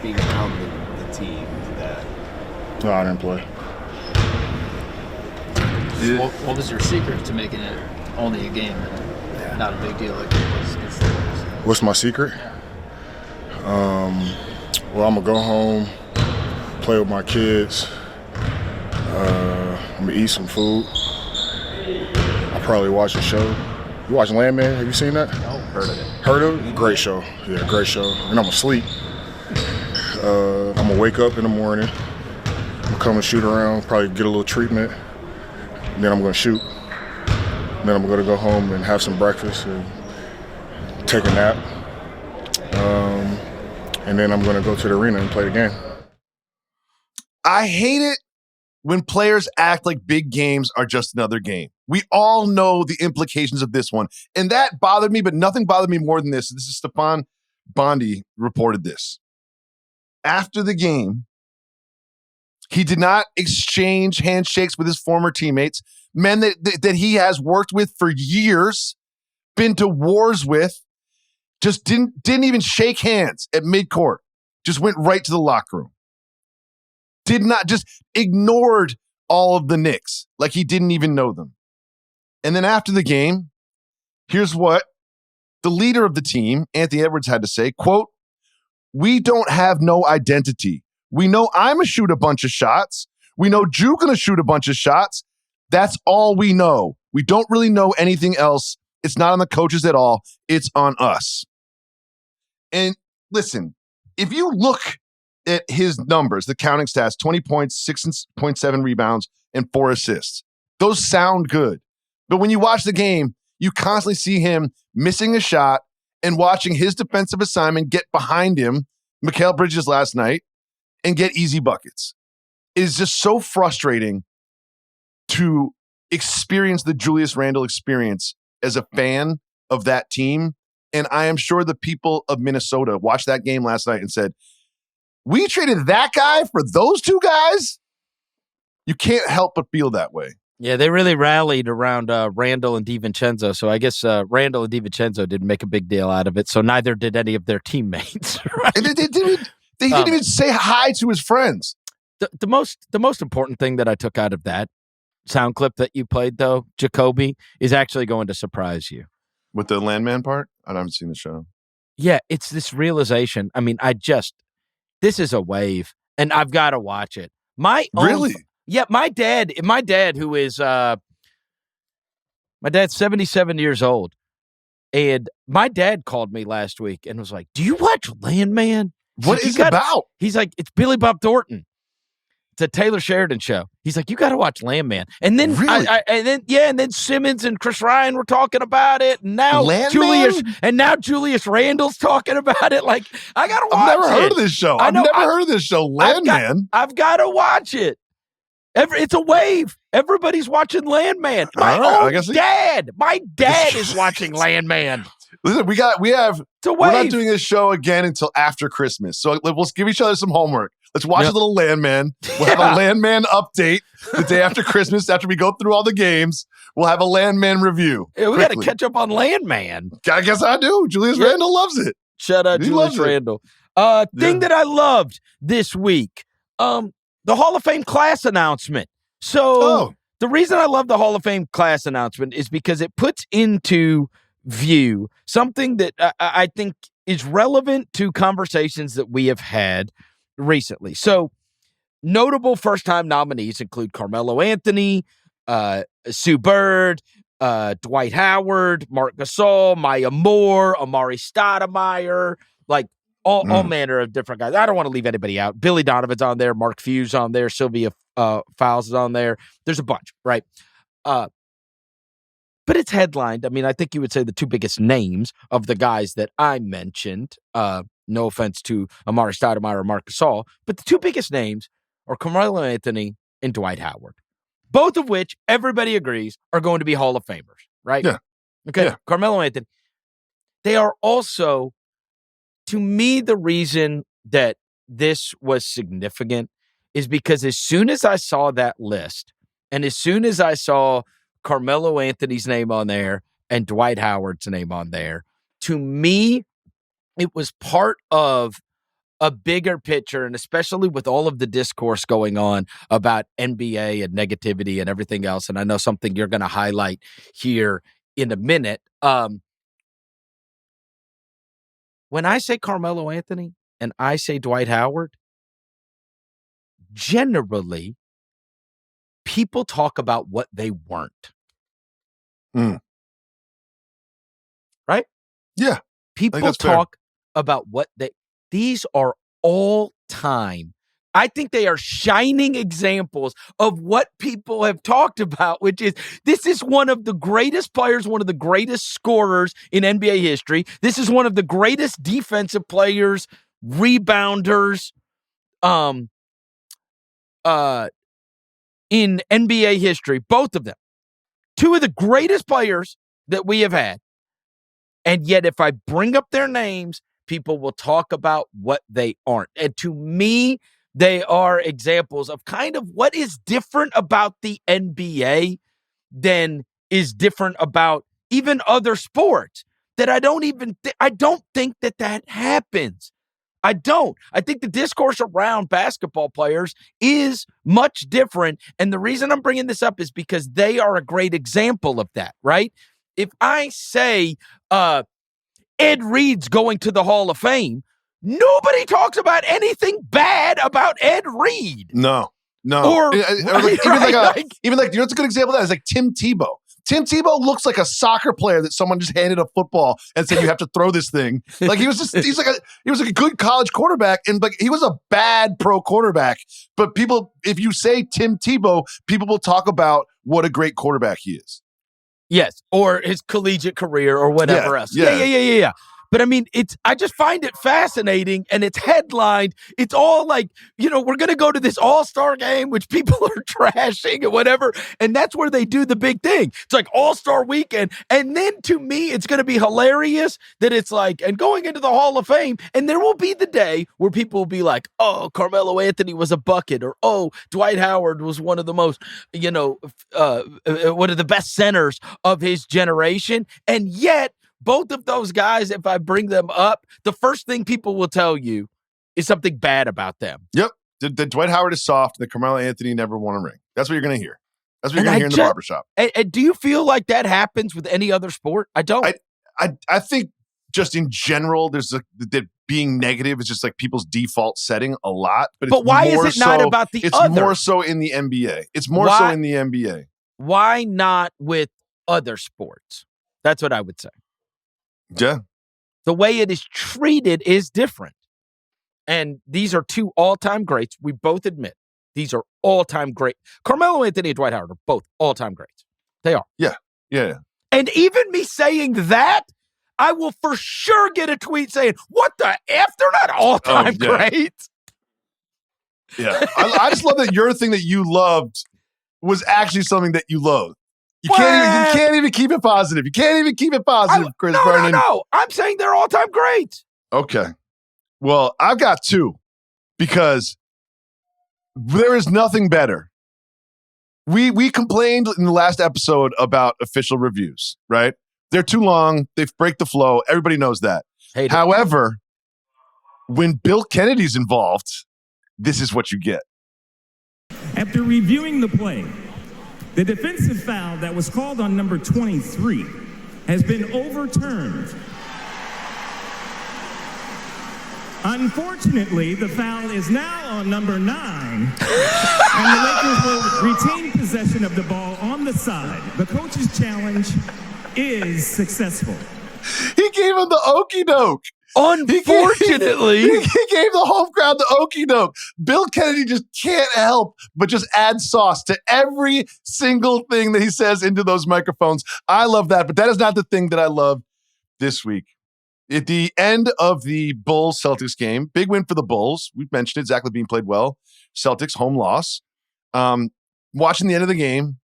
being around the team, that. No, I didn't play. What was your secret to making it only a game and not a big deal like it was against the Bulls? What's my secret? Well, I'm gonna go home, play with my kids. I'm gonna eat some food. I'll probably watch a show. You watching Landman? Have you seen that? No, heard of it. Heard of it? Great show. Yeah, great show. And I'm gonna sleep. I'm gonna wake up in the morning. I'm gonna come and shoot around, probably get a little treatment. And then I'm gonna shoot. And then I'm gonna go home and have some breakfast and take a nap. And then I'm gonna go to the arena and play the game. I hate it when players act like big games are just another game. We all know the implications of this one. And that bothered me, but nothing bothered me more than this. This is Stefan Bondi reported this. After the game, he did not exchange handshakes with his former teammates, men that he has worked with for years, been to wars with, just didn't even shake hands at midcourt, just went right to the locker room. Did not, just ignored all of the Knicks like he didn't even know them. And then after the game, here's what the leader of the team, Anthony Edwards, had to say, quote, "We don't have no identity. We know I'm going to shoot a bunch of shots. We know Juke going to shoot a bunch of shots. That's all we know. We don't really know anything else. It's not on the coaches at all. It's on us." And listen, if you look at his numbers, the counting stats, 20 points, 6.7 rebounds, and 4 assists. Those sound good. But when you watch the game, you constantly see him missing a shot and watching his defensive assignment get behind him, Mikal Bridges last night, and get easy buckets. It is just so frustrating to experience the Julius Randle experience as a fan of that team. And I am sure the people of Minnesota watched that game last night and said, we traded that guy for those two guys? You can't help but feel that way. Yeah, they really rallied around Randle and DiVincenzo. So I guess Randle and DiVincenzo didn't make a big deal out of it. So neither did any of their teammates. Right? And they didn't even say hi to his friends. The most important thing that I took out of that sound clip that you played, though, Jacoby, is actually going to surprise you. With the landman part? I haven't seen the show. Yeah, it's this realization. I mean, this is a wave, and I've got to watch it. Really? Yeah, my dad, who is, my dad's 77 years old, and my dad called me last week and was like, do you watch Landman? What is it about? He's like, it's Billy Bob Thornton. It's a Taylor Sheridan show. He's like, you got to watch Landman. And then, really? and then Simmons and Chris Ryan were talking about it. And now Julius Randle's talking about it. Like, I got to watch it. I've never heard of this show. I've never heard of this show. Landman. I've got to watch it. It's a wave. Everybody's watching Landman. My dad is watching Landman. Listen, we're not doing this show again until after Christmas. So we'll give each other some homework. Let's watch a little Landman. We'll have a Landman update the day after Christmas. After we go through all the games, we'll have a Landman review. Yeah, we got to catch up on Landman. I guess I do. Julius Randle loves it. Shout out Julius Randle. Thing that I loved this week, the Hall of Fame class announcement. So the reason I love the Hall of Fame class announcement is because it puts into view something that I think is relevant to conversations that we have had recently. So notable first-time nominees include Carmelo Anthony, Sue Bird, Dwight Howard, Marc Gasol, Maya Moore, Amari Stoudemire, like all manner of different guys. I don't want to leave anybody out. Billy Donovan's on there, Mark Few's on there, Sylvia Fowles is on there. There's a bunch, right? But it's headlined. I mean, I think you would say the two biggest names of the guys that I mentioned, no offense to Amari Stoudemire or Marc Gasol, but the two biggest names are Carmelo Anthony and Dwight Howard, both of which everybody agrees are going to be Hall of Famers, right? Yeah. Okay, yeah. Carmelo Anthony. They are also, to me, the reason that this was significant is because as soon as I saw that list and as soon as I saw Carmelo Anthony's name on there and Dwight Howard's name on there, to me, it was part of a bigger picture, and especially with all of the discourse going on about NBA and negativity and everything else, and I know something you're going to highlight here in a minute. When I say Carmelo Anthony and I say Dwight Howard, generally, people talk about what they weren't. Right? Yeah. People talk about what these are all time. I think they are shining examples of what people have talked about, which is this is one of the greatest players, one of the greatest scorers in NBA history. This is one of the greatest defensive players, rebounders, in NBA history, both of them. Two of the greatest players that we have had. And yet, if I bring up their names, people will talk about what they aren't. And to me, they are examples of kind of what is different about the NBA than is different about even other sports. That I don't think that happens. I don't. I think the discourse around basketball players is much different. And the reason I'm bringing this up is because they are a great example of that, right? If I say Ed Reed's going to the Hall of Fame, nobody talks about anything bad about Ed Reed. No. Or even like you know what's a good example of that is like Tim Tebow. Tim Tebow looks like a soccer player that someone just handed a football and said, you have to throw this thing. Like he was like a good college quarterback, and like he was a bad pro quarterback. But people, if you say Tim Tebow, people will talk about what a great quarterback he is. Yes, or his collegiate career or whatever else. Yeah. But I mean, I just find it fascinating, and it's headlined. It's all like, we're going to go to this all-star game, which people are trashing and whatever, and that's where they do the big thing. It's like all-star weekend, and then to me, it's going to be hilarious that it's like, and going into the Hall of Fame, and there will be the day where people will be like, oh, Carmelo Anthony was a bucket, or oh, Dwight Howard was one of the most, one of the best centers of his generation, and yet, both of those guys, if I bring them up, the first thing people will tell you is something bad about them. Yep. The Dwight Howard is soft. The Carmelo Anthony never won a ring. That's what you're going to hear. That's what you're going to hear in the barbershop. And do you feel like that happens with any other sport? I don't. I think just in general, there's that being negative is just like people's default setting a lot. But why is it not about the other? It's more so in the NBA. It's more so in the NBA. Why not with other sports? That's what I would say. Yeah. The way it is treated is different. And these are two all-time greats. We both admit these are all-time great. Carmelo Anthony and Dwight Howard are both all-time greats. They are. Yeah. And even me saying that, I will for sure get a tweet saying, what the F? They're not all-time greats. Yeah. I just love that your thing that you loved was actually something that you loathed. You can't even keep it positive. You can't even keep it positive, Chris Vernon. No. I'm saying they're all-time greats. Okay. Well, I've got two because there is nothing better. We complained in the last episode about official reviews, right? They're too long. They break the flow. Everybody knows that. However, when Bill Kennedy's involved, this is what you get. After reviewing the play, the defensive foul that was called on number 23 has been overturned. Unfortunately, the foul is now on number 9, and the Lakers will retain possession of the ball on the side. The coach's challenge is successful. He gave him the okie doke. Unfortunately, he gave the home crowd the okie doke. Bill Kennedy just can't help but just add sauce to every single thing that he says into those microphones. I love that, but that is not the thing that I love this week. At the end of the Bulls-Celtics game, big win for the Bulls. We've mentioned it. Zach LaVine played well. Celtics, home loss. Watching the end of the game,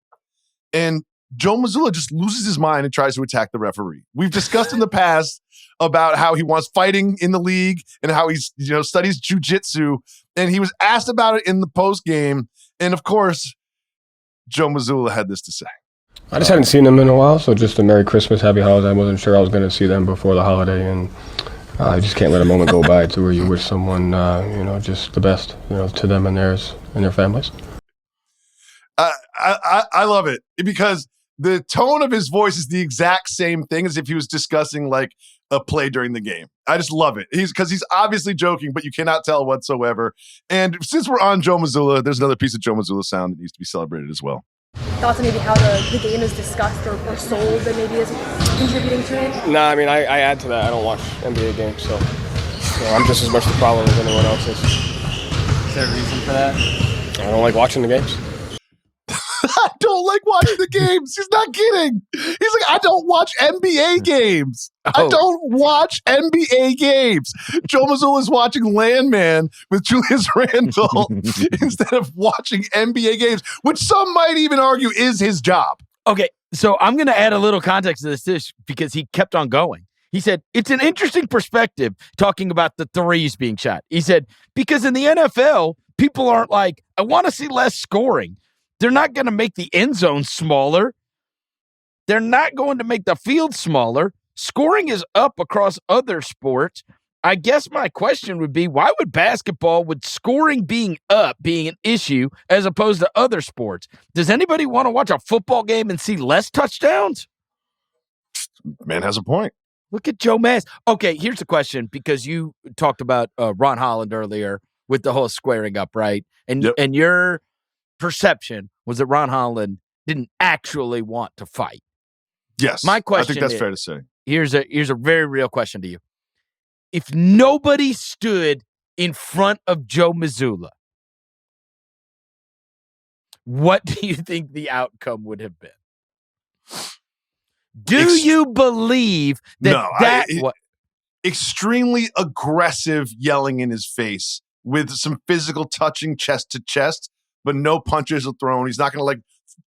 and Joe Mazzulla just loses his mind and tries to attack the referee. We've discussed in the past about how he wants fighting in the league and how he's studies jiu-jitsu, and he was asked about it in the post game. And of course, Joe Mazzulla had this to say. I just hadn't seen them in a while, so just a Merry Christmas, Happy Holidays. I wasn't sure I was going to see them before the holiday, and I just can't let a moment go by to where you wish someone, just the best, to them and theirs and their families. I love it because the tone of his voice is the exact same thing as if he was discussing like a play during the game. I just love it. He's obviously joking, but you cannot tell whatsoever. And since we're on Joe Mazzulla, there's another piece of Joe Mazzulla sound that needs to be celebrated as well. Thoughts on maybe how the game is discussed or sold that maybe is contributing to it? No, I mean, I add to that. I don't watch NBA games, so I'm just as much the problem as anyone else is. Is there a reason for that? I don't like watching the games. I don't like watching the games. He's not kidding. He's like, I don't watch NBA games. I don't watch NBA games. Joe Mazzulla is watching Landman with Julius Randle instead of watching NBA games, which some might even argue is his job. Okay, so I'm going to add a little context to this because he kept on going. He said, it's an interesting perspective talking about the threes being shot. He said, because in the NFL, people aren't like, I want to see less scoring. They're not going to make the end zone smaller. They're not going to make the field smaller. Scoring is up across other sports. I guess my question would be, why would basketball, with scoring being up, being an issue as opposed to other sports? Does anybody want to watch a football game and see less touchdowns? Man has a point. Look at Joe Mass. Okay, here's the question, because you talked about Ron Holland earlier with the whole squaring up, right? And and your perception was that Ron Holland didn't actually want to fight. Yes. My question I think that's is, fair to say. Here's a very real question to you. If nobody stood in front of Joe Mazzulla, what do you think the outcome would have been? Do you believe that No, what? Extremely aggressive yelling in his face with some physical touching chest to chest, but no punches are thrown. He's not going to like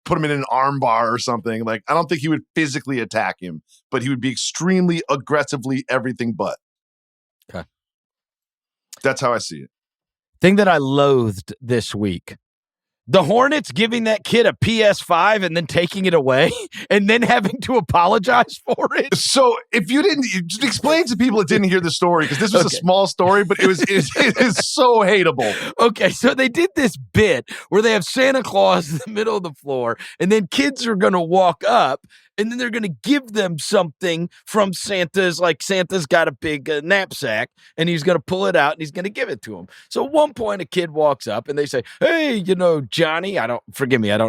put him in an arm bar or something. Like, I don't think he would physically attack him, but he would be extremely aggressively everything but. Okay. That's how I see it. Thing that I loathed this week. The Hornets giving that kid a PS5 and then taking it away and then having to apologize for it. So if you didn't, just explain to people that didn't hear the story, because this was a small story, but it is so hateable. Okay, so they did this bit where they have Santa Claus in the middle of the floor, and then kids are going to walk up, and then they're going to give them something from Santa's, like Santa's got a big knapsack, and he's going to pull it out, and he's going to give it to him. So at one point, a kid walks up, and they say, hey, Johnny, I don't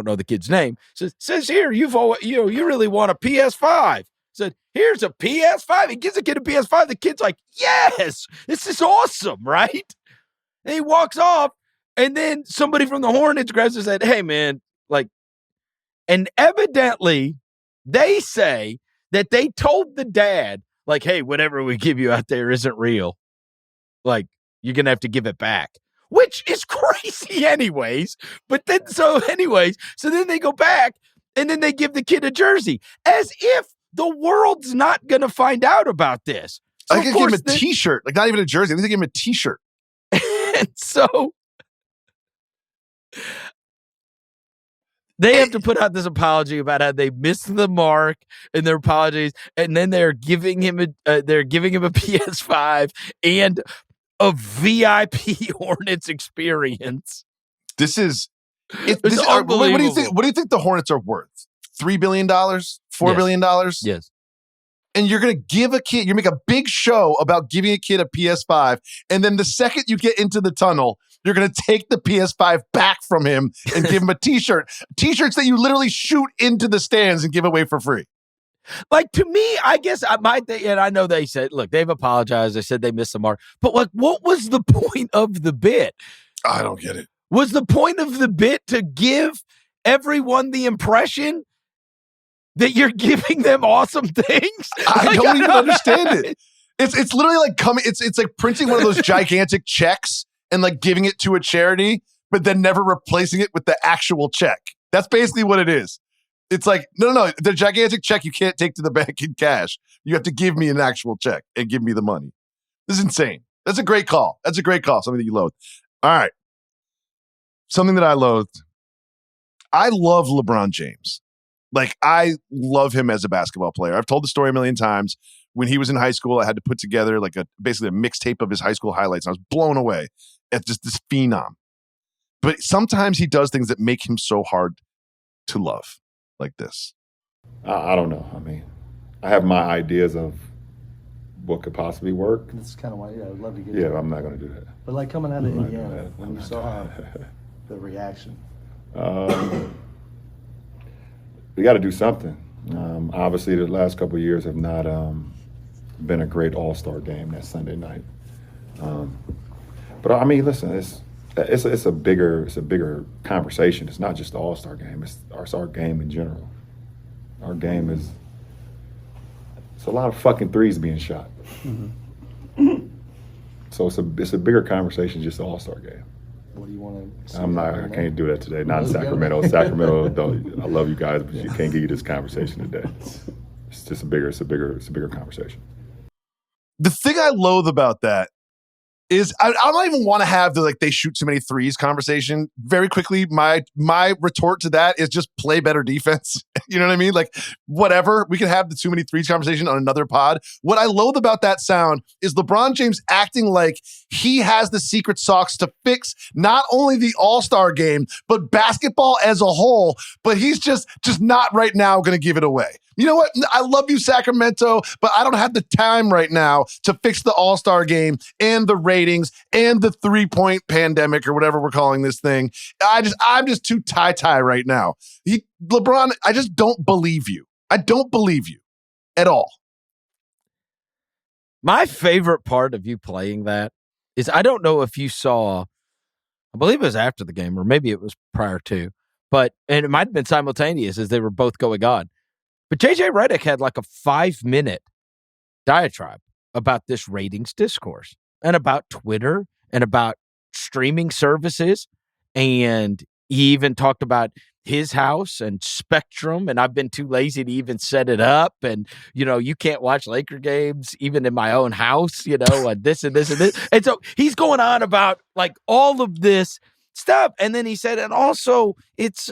know the kid's name, says here, you really want a PS5. Said, here's a PS5. He gives a kid a PS5. The kid's like, yes, this is awesome, right? And he walks off, and then somebody from the Hornets grabs and said, hey, man, and evidently they say that they told the dad, like, hey, whatever we give you out there isn't real. Like, you're going to have to give it back, which is crazy anyways. So then they go back, and then they give the kid a jersey as if the world's not going to find out about this. So I could give him a T-shirt, like not even a jersey. I think they give him a T-shirt. And so they have to put out this apology about how they missed the mark in their apologies, and then they're giving him a PS5 and a VIP Hornets experience. This is unbelievable. What do you think? What do you think the Hornets are worth? $3 billion? $4 billion? Yes. And you're going to give a kid, you make a big show about giving a kid a PS5, and then the second you get into the tunnel, you're going to take the PS5 back from him and give him a T-shirt. T-shirts that you literally shoot into the stands and give away for free. Like, to me, I guess and I know they said, look, they've apologized. They said they missed the mark. But, like, what was the point of the bit? I don't get it. Was the point of the bit to give everyone the impression that you're giving them awesome things? I don't even understand it. It's literally like it's like printing one of those gigantic checks and like giving it to a charity, but then never replacing it with the actual check. That's basically what it is. It's like, no, the gigantic check you can't take to the bank in cash. You have to give me an actual check and give me the money. This is insane. That's a great call. Something that you loathe. All right. Something that I loathed. I love LeBron James. Like, I love him as a basketball player. I've told the story a million times. When he was in high school, I had to put together like basically a mixtape of his high school highlights. I was blown away at just this phenom. But sometimes he does things that make him so hard to love, like this. I don't know. I mean, I have my ideas of what could possibly work. That's kind of why, I'd love to get Yeah, I'm not going to do that. But like coming out of Indiana, when you saw the reaction. We got to do something. Obviously, the last couple of years have not been a great All-Star game that Sunday night. But I mean, listen, it's a bigger conversation. It's not just the All-Star game. It's our game in general. Our game it's a lot of fucking threes being shot. Mm-hmm. So it's a bigger conversation, just the All-Star game. What do you want to? I can't do that today. Not in Sacramento. Sacramento, I love you guys, but you can't give you this conversation today. It's just a bigger conversation. The thing I loathe about that is I don't even want to have the they shoot too many threes conversation. Very quickly, my retort to that is just play better defense. You know what I mean? Like, whatever. We can have the too many threes conversation on another pod. What I loathe about that sound is LeBron James acting like he has the secret sauce to fix not only the All-Star game, but basketball as a whole. But he's just not right now going to give it away. You know what? I love you, Sacramento, but I don't have the time right now to fix the All-Star game and the ratings and the 3-point pandemic or whatever we're calling this thing. I'm just too tie-tie right now. LeBron, I just don't believe you. I don't believe you at all. My favorite part of you playing that is I don't know if you saw, I believe it was after the game or maybe it was prior to, and it might have been simultaneous as they were both going on. But JJ Redick had like a 5-minute diatribe about this ratings discourse and about Twitter and about streaming services. And he even talked about his house and Spectrum, and I've been too lazy to even set it up. And, you can't watch Laker games even in my own house, and this and this and this. And so he's going on about like all of this stuff. And then he said, and also it's,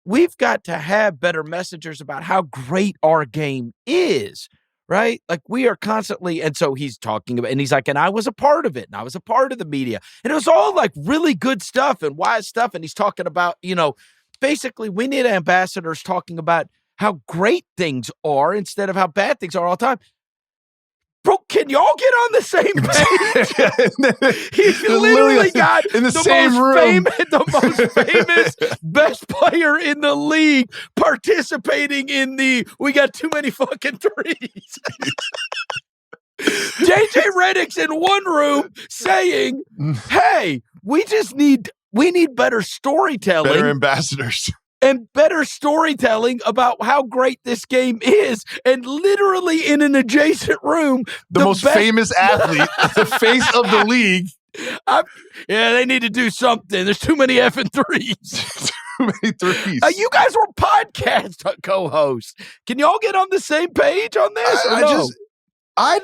we've got to have better messengers about how great our game is, right? Like we are constantly, and so he's talking about, and he's like, and I was a part of it, and I was a part of the media, and it was all like really good stuff and wise stuff. And he's talking about, basically we need ambassadors talking about how great things are instead of how bad things are all the time. Bro, can y'all get on the same page? He's literally got in the same room. The most famous best player in the league participating in we got too many fucking threes. JJ Redick's in one room saying, hey, we need better storytelling. Better ambassadors. And better storytelling about how great this game is. And literally in an adjacent room, the most famous athlete, the face of the league. They need to do something. There's too many effing threes. Too many threes. You guys were podcast co-hosts. Can y'all get on the same page on this? I'm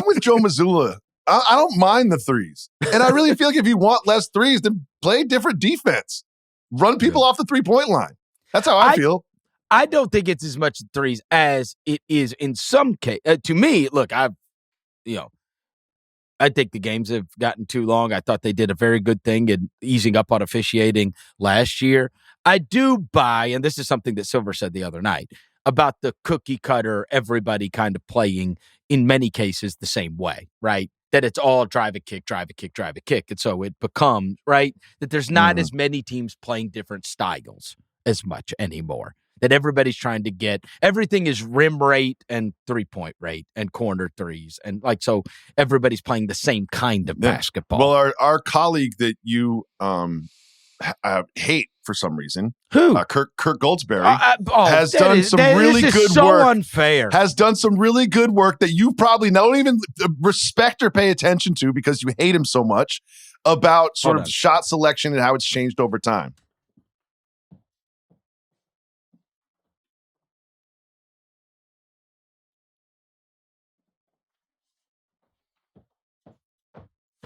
with Joe Mazzulla. I don't mind the threes. And I really feel like if you want less threes, then play different defense. Run people off the 3-point line. That's how I feel. I don't think it's as much threes as it is in some case. To me, look, I think the games have gotten too long. I thought they did a very good thing in easing up on officiating last year. I do buy, and this is something that Silver said the other night, about the cookie cutter, everybody kind of playing in many cases the same way, right? That it's all drive a kick, drive a kick, drive a kick. And so it becomes, right, that there's not as many teams playing different styles as much anymore. That everybody's trying to get, everything is rim rate and 3-point rate and corner threes. And like, so everybody's playing the same kind of basketball. Well, our colleague that you hate for some reason, who? Kirk Goldsberry, has done some really good work. Unfair. Has done some really good work that you probably don't even respect or pay attention to because you hate him so much about sort of shot selection and how it's changed over time.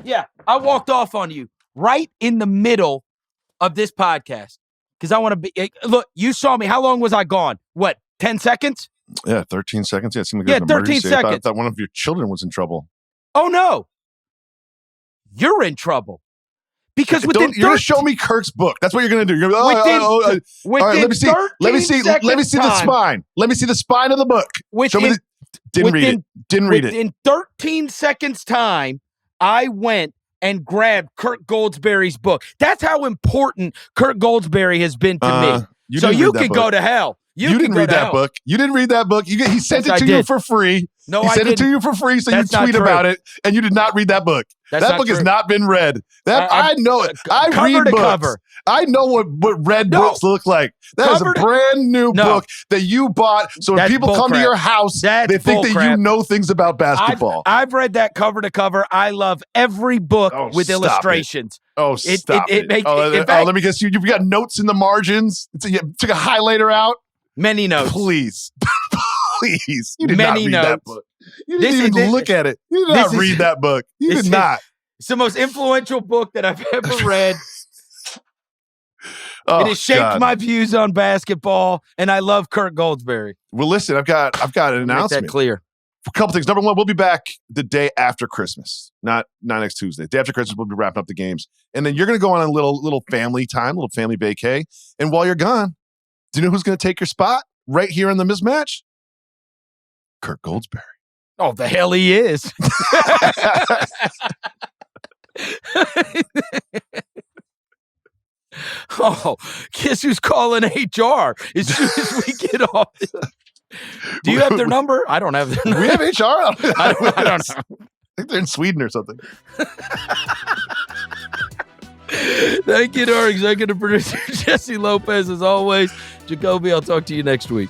Yeah, I walked off on you right in the middle of this podcast because I want to be. Look, you saw me. How long was I gone? What, 10 seconds? Yeah, 13 seconds. Yeah, it seemed like 13 seconds. I thought one of your children was in trouble. Oh, no. You're in trouble. Because you're going to show me Kirk's book. That's what you're going to do. You're all right, let me see. Let me see the spine. Let me see the spine of the book. Show me didn't read it. Didn't read it. In 13 seconds time, I went and grabbed Kirk Goldsberry's book. That's how important Kirk Goldsberry has been to me. So you could go to hell. You didn't read that book. You didn't read that book. He sent it to you for free. No, he sent it to you for free, so you tweet about it, and you did not read that book. That book has not been read. I know it. I read books. Cover. I know what read books look like. That is a brand new book that you bought. So when people come to your house, they think that you know things about basketball. I've read that cover to cover. I love every book with illustrations. Stop it. Let me guess. You've got notes in the margins. You took a highlighter out. Many notes. Please. Please. You did not read that book. You didn't even look at it. You did not read that book. You did not. It's the most influential book that I've ever read. It has shaped my views on basketball, and I love Kirk Goldsberry. Well, listen, I've got an announcement. Make that clear. A couple things. Number one, we'll be back the day after Christmas, not next Tuesday. The day after Christmas, we'll be wrapping up the games, and then you're going to go on a little family time, little family vacay. And while you're gone, do you know who's going to take your spot right here in the mismatch? Kirk Goldsberry. Oh, the hell he is. Oh, guess who's calling HR as soon as we get off? Do you have their number? I don't have their number. We have HR? I don't know. I think they're in Sweden or something. Thank you to our executive producer, Jesse Lopez, as always. Jacoby, I'll talk to you next week.